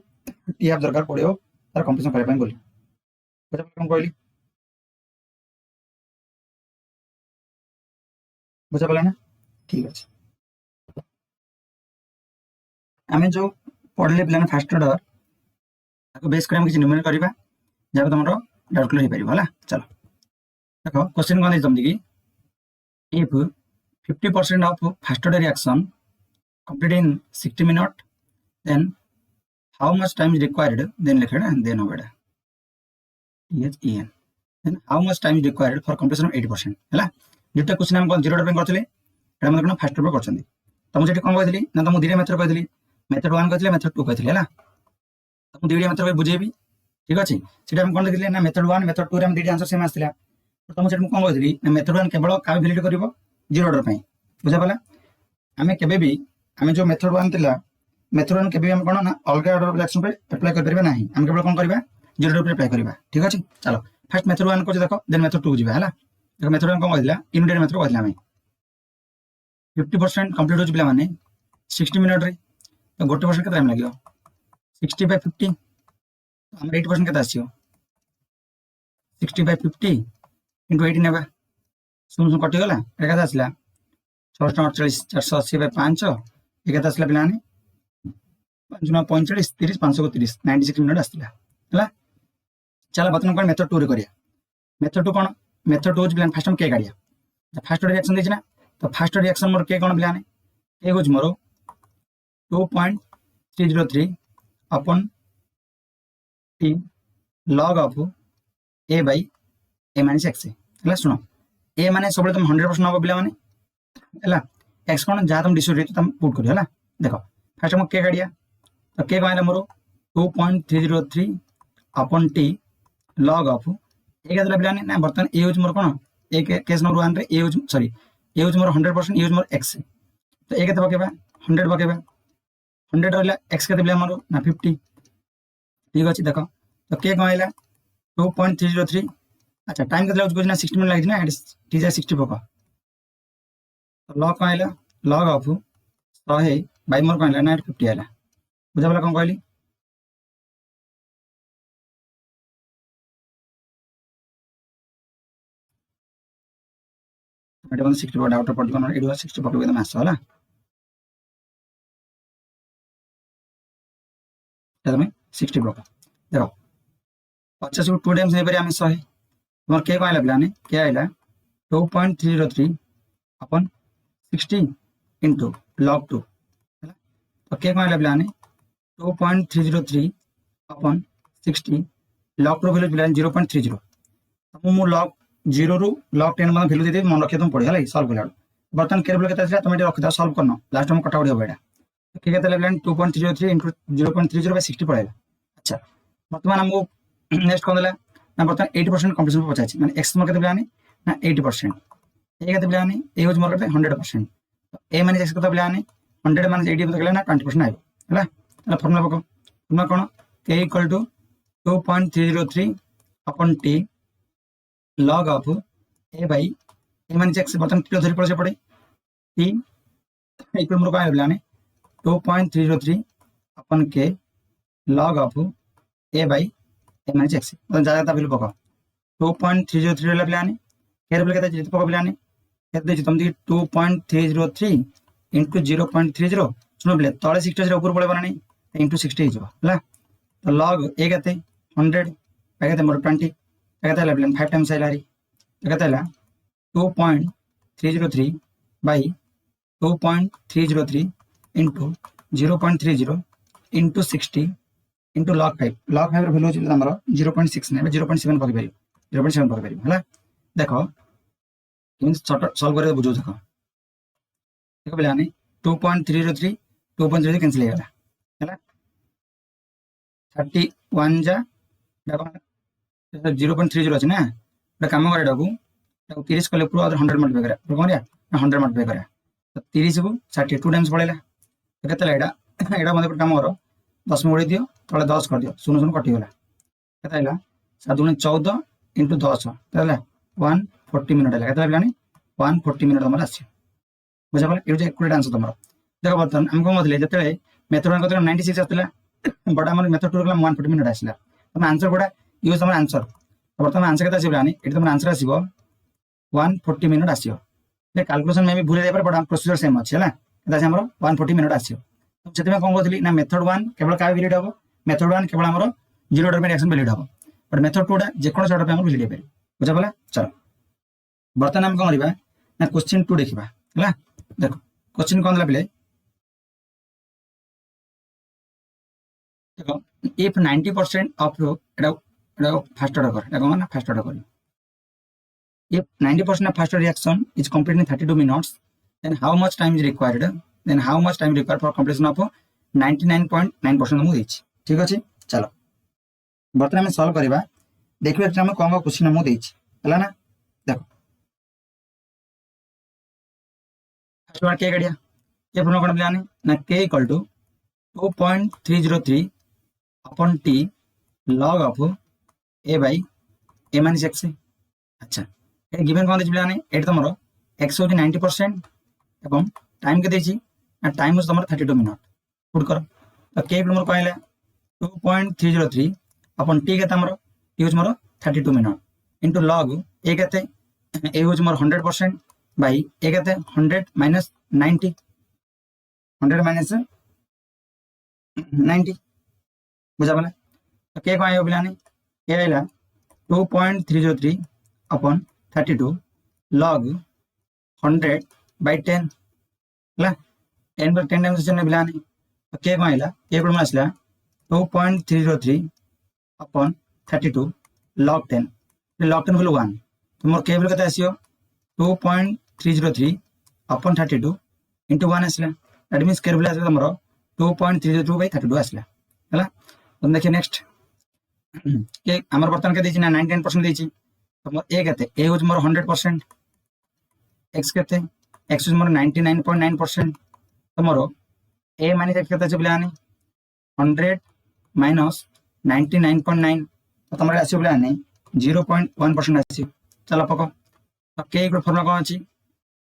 टी हाफ दरकार पड़ियो तार कंप्लीशन करै पन बोली बुझा कोन कहली बुझा पला ना ठीक अछि हमें जो पढ़ले प्लान फास्ट ऑर्डर ताको बेस कर हम किछ न्यूमेरिकल करबा जब तमरो डाउट क्लियर हे परिबो हला चलो देखो क्वेश्चन कोन दम दिगी if 50% of first order reaction complete in 60 minutes then how much time is required then लिखे and then होगा THEN then how much time is required for completion of 80% हैला जेटा question हम zero order पे करथले एटा हम कोन fast order करछंदी तुम jetty कोन कहथली ना तुम दिरे method कहथली method 1 कहथले method 2 कहथले हैला तुम दिरे मेथड पे बुझेबी ठीक अछि सेटा हम कोन देखले ना मेथड 1 मेथड 2 रे हम दिरे आंसर सेम आस्तिला तो तुम सेटा कोन कहथली ना मेथड 1 केवल का वैलिड करबो जीरो ऑर्डर पे बुझा पला हमें केबे भी हमें जो मेथड 1 तिला मेथड 1 केबे हम कोन ना अलग ऑर्डर रिएक्शन पे अप्लाई कर परबे नाही हम केवल कोन करबा जीरो ऑर्डर पे अप्लाई करबा ठीक अछि चलो फर्स्ट मेथड 1 को देखो देन मेथड 2 जिबा हैला देखो मेथड 1 कोन कहला यूनिट मेथड कहला हमें 50% कंप्लीट हो जिबला माने 60 मिनिट रे तो 1% केतना टाइम लागियो 60 बाय 50 हमर 80% केता आसियो 60 बाय 50 इनटू 80 नेबा सुन कटि गला एका आसला 648 480 बाय 5 एका आसला पिलाने 45 30 530 96 मिनिट आसला हला चला बतन कोन मेथड 2 रे करिया मेथड 2 कोन मेथड 2 प्लान फर्स्ट हम के काढिया फर्स्ट रिएक्शन देछि ना तो फर्स्ट रिएक्शन मोर के कोन प्लान के होज मोर 2.303 upon t log of a by a minus x हला सुनो a माने सबले तुम 100% हो पिला माने हला x कोन जा तुम डिसोसिएट तुम पुट करियो हला देखो फर्स्ट हम के काढिया तो के कहला मोर 2.303 अपन t log of ए केतला पिलाने ना बर्तन ए यूज मोर कोन एक केस नंबर 1 रे ए यूज सॉरी ए यूज मोर 100% यूज मोर x तो ए केते बकेबा 100 बकेबा 100 रहला x केते पिला मोर ना 50 ठीक अछि देखो तो के कहला 2.303 अच्छा टाइम केतला यूज करना 60 मिनिट लागि ना इट इज 60 पका तो log कहला log of 100 बाय मोर कहला ना 50 आला बुझा वाला कोन कहली एटा 60 पर आउट पर कोन एटा 60 पर एकदम आसो हला एकदम 60 पर देखो 50 को 2 टाइम्स नै परे हम 100 मोर के कहला प्लान के आइला 2.303 अपन 60 into log 2 हला तो के कहला प्लान 2.303 अपन 60 log 2 वैल्यू प्लान 0.30 तो मु log 0 रु log 10 मान वैल्यू दे मन रखे तुम पढ़िया लाई सॉल्व करला बर्तन केयरफुल केता छै तुम एटा रख दा सॉल्व करनो लास्ट में कटा उड़ी बेटा के केता प्लान 2.303 into 0.30 by 60 पड़ेगा अच्छा वर्तमान हमको नेक्स्ट कोन देला ना बर्तन 80% कंप्लीशन पे पचाछि माने x मोर केते प्लान ना 80% ए केते प्लान ए यूज मोर केते 100% तो ए माने x केते प्लान 100 माने 80 मतलब ना 20% आइबो हला हला फार्मूला पको तुम कोन k equal to 2.303 upon t log of a by a माने x बर्तन किलो धरि पड़े पड़े t इक्वल मोर का plan 2.303 upon k log of a by a minus x मतलब ज्यादा वैल्यू पका 2.303 वाला प्लान केयरफुल केता जित पका प्लान केते तुम दी 2.303 into 0.30 शुण पे तले 60 अच्छे ऊपर पड़े ना इंटू 60 है तो लॉग ए के 100 के मोर 20 के 5 टाइम्स आइला के 2.303 by 2.303 into 0.30 into 60 into log 5 value Homer 0.6 ना 0.7 पकड़ 0.7 पकड़ है देख सल्व कर बुझे देख देख पे 2.303 2.3 कैंसिल हो गला 31 जा 0.30 अच्छे ना गोटे कम कर 30 कले ऊपर 100 मल्टीप्लाई करा कौन 100 मल्टीप्लाई करा तो 30 को 60 2 टाइम्स पड़ेगा तो के यहाँ मतलब कम कर 10 में उड़े दियो तले 10 कर दियो 0 0 कटिगला के 7 गुणे 14 इंटू 10 के 140 मिनट है के 140 मिनट तुम आस बुझा पड़ा ये 20 आंसर तुम देख बर्तमान आम कौन कहते जो मेथड 1 कत 96 आसला बट आम मेथड 2 140 मिनट आसला तुम आंसर गुड़ा यूज तुम आंसर बर्तमान आंसर के आसलानी ये तुम आंसर आसो 140 मिनट आसो कैलकुलेशन में भी भूल जाए बट प्रोसीजर सेम अच्छे है 140 मिनट आसो से कौन कहती ना मेथड 1 केवल क्या वैलिड हम मेथड 1 केवल आम 0 ऑर्डर रिएक्शन वैलिड हम बट मेथड 2 जेकोसी ऑर्डर वैलिड हो पारे बुझा पड़ा चलो बर्तमान आम कौन करवा ना क्वेश्चन 2 देखा है देखो क्वेश्चन कौन था पे देखो इफ 90% ऑफ फास्ट ऑर्डर कर कौन ना फास्ट ऑर्डर कर if 90% of first reaction is completed in 32 minutes then how much time is required for completion of 99.9% मुझे ठीक अच्छे चलो बर्तमान सॉल्व करवा देखिए कौन कौन क्वेश्चन मुझे है ना देखो फर्स्ट बार के गाड़िया के पूर्ण कौन पे ना K equal to 2.303 upon T log of A by A minus X अच्छा गिवन कौन देखिए ये तुम एक्स हूँ 90% एवं टाइम के टाइम हूँ तुम 32 मिनट पुट कर तो के मोर कौन है 2.303 अपन टी के टी हूँ मोर 32 मिनट इंटू लॉग ए के हूँ मोर 100% बाई ए के 100 माइनस 90 100 माइनस 90 बुझा पड़ा तो के कौन आयो पे के आइला 2.303 अपन 32 log 100 by 10 है 10 पर 10 टाइम्स ने बिलाने तो के कौन आइला के को आसला 2.303 अपन 32 log 10 log 10 वैल्यू 1 तो मोर के वैल्यू केते आसियो 2.303 अपन 32 into 1 आसला दैट मींस के वैल्यू आसला हमरो 2.302 by 32 आसला हैला तुम देखिए नेक्स्ट के हमर बर्तन के देछि ना 99% देछि तो मोर ए केते ए हूँ मोर 100% एक्स केते एक्स हूँ मोर 99.9% तो मोर ए माइनस एक्स केते बिलानी 100 माइनस 99.9 तो तुम आसो बिलानी 0.1% आसो चलो पको तो के फर्मुला कौन अच्छी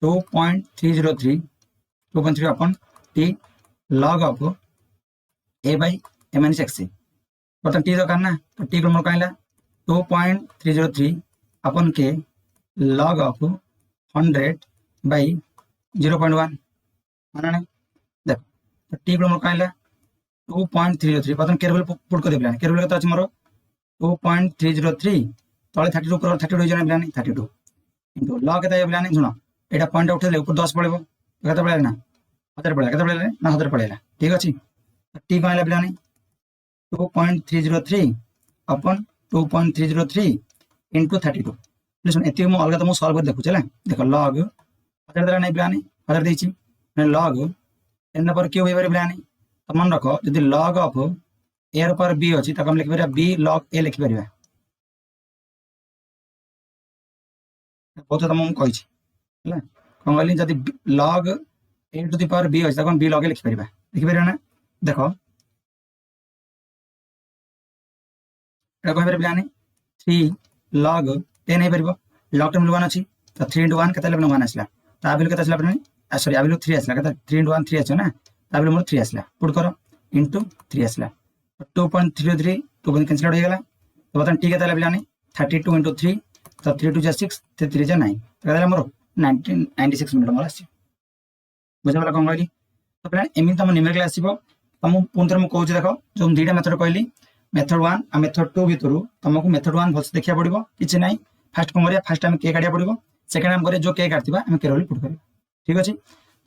2.303 2.3 अपन t log of A by A minus x बर्तमान टी दरकार ना तो टी मोर कौन 2.303 अपन के लॉग ऑफ 100 बाई 0.1 माना नहीं देख तो टी मोर कौन 2.303 बर्तमान के पुट कर दिया के केते अच्छे मोर 2.303 तले 32 ऊपर 32 जन बिलानी 32 इंटू लॉग के बिलानी सुनो यहाँ पॉइंट उठे ऊपर 10 पड़े तो पड़े ना 1000 पड़े ना 1000 पड़ेगा ठीक अच्छे टी कौन है बिलानी 2.303 अपन 2.303 इंटू 32 सुन ये मुझे अलग तुमको सल्व कर देखुचे देख लॉग 1000 देला नहीं बिलानी 1000 देछि लॉग एन पर क्यों हो बिलानी तो मन रख जब लॉग ऑफ ए पर बी अच्छी तो लिखिपर बी लॉग ए लिखिपर बहुत तुमको कही कौन कहली जब log A to the power B अच्छी तो बी लॉग ए लिखिपर ना देख कह पानी 3 log 10 हो लॉग 10 1 अच्छी तो 3 into 1 के 1 आसला ता वैल्यू के आसला सॉरी आ वैल्यू 3 आसला के 3 into 1 3 आछो ना ता वैल्यू मोर 3 आसला पुट करो इंटू 3 आसला 2.303 2 कैंसिल हो गला तो बता टी के बिलानी 32 into 3 तो 3 2 6 3 जा 9 तो मोर 96 मिनट मोर आसी बुझा पड़ा कौन कहली तो पे एमती तुम न्यूमेरिकल आसो तुम पुणी थे मुझे देख जो दुईटा मेथड कहली मेथड 1 और मेथड 2 भितर तुमको मेथड 1 भलसे देखा पड़ो कि ना फास्ट कौन करा फास्ट आम के काटा पड़ो सेकेंड आम जो के काटवा आम के रोल पुट कर ठीक अच्छे।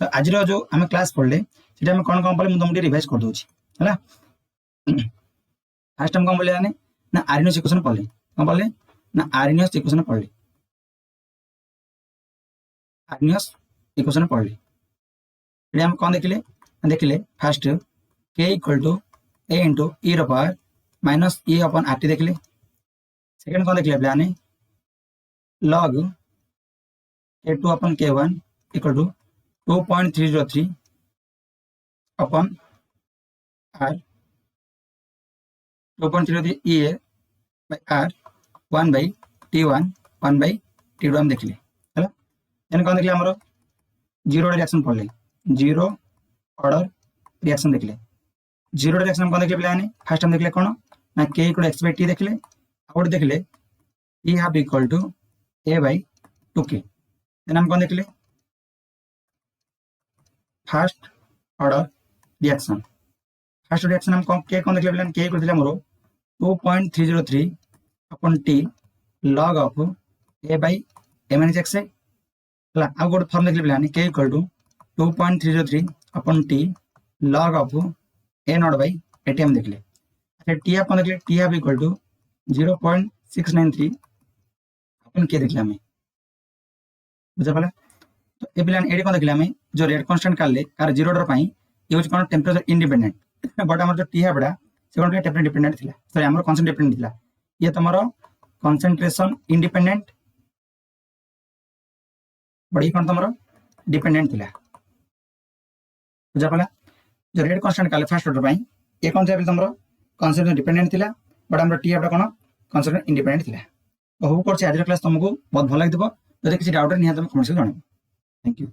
तो आज जो आम क्लास पढ़ले सीटा आम कौन कौन पढ़े मुझे तुमको रिवाइज कर दूसरी है फास्ट आम कौन पढ़े ना आर्इनस इक्वेशन पढ़ले कौन पढ़ले ना आर्इनस इक्वेशन पढ़ले आर्इनस इक्वेशन पढ़ले ये कौन देखिले first K equal to A into E power minus E upon R T देखिले सेकेंड कौन देखिले plan log K two upon K one equal to 2.303 upon R 2.303 E A by R 1 by T1 1 by T2 हम देखिले है then कौन देखिले हमरो zero order reaction पढ़ले जीरो ऑर्डर रिएक्शन देखिले जीरो ऑर्डर रिएक्शन कौन देखिले प्लान फर्स्ट हम देखिले कौन ना K equal x by t देखिले और देखिले e half equal to a by 2k then हम कौन देखिले फर्स्ट ऑर्डर रिएक्शन हम कौन देखिले प्लान के इक्वल हमरो 2.303 upon t log of a by a minus x हला आ गोट फॉर्म देखिले plan K equal to 2.303 upon t log of a naught by a हम देखिले अच्छा टी हाफ देखिले T half equal to 0.693 upon K देखिले हमें बुझा पड़ा। तो ए प्लान एडी कौन देखिले हमें जो रेट कांस्टेंट काले कार जीरो ऑर्डर पाई ये होच कोन टेंपरेचर इंडिपेंडेंट बट हमर जो टी हाफडा से कोन टेंपरेचर डिपेंडेंट थिला सॉरी हमर कांस्टेंट डिपेंडेंट थिला ये तमरो कंसंट्रेशन इंडिपेंडेंट बड़ी कोन तमरो डिपेंडेंट थिला बुझा पड़ा। जो रेट कांस्टेंट काले फर्स्ट ऑर्डर पाई ये कोन थे तमरो कंसंट्रेशन डिपेंडेंट थिला बट हमर टी हाफडा कोन कंसंट्रेशन इंडिपेंडेंट थिला। तो हो करछि आज क्लास तुमको बहुत भल लागितबो जदि किसी डाउट नहीं है तुम कमेंट से जणाओ। Thank you.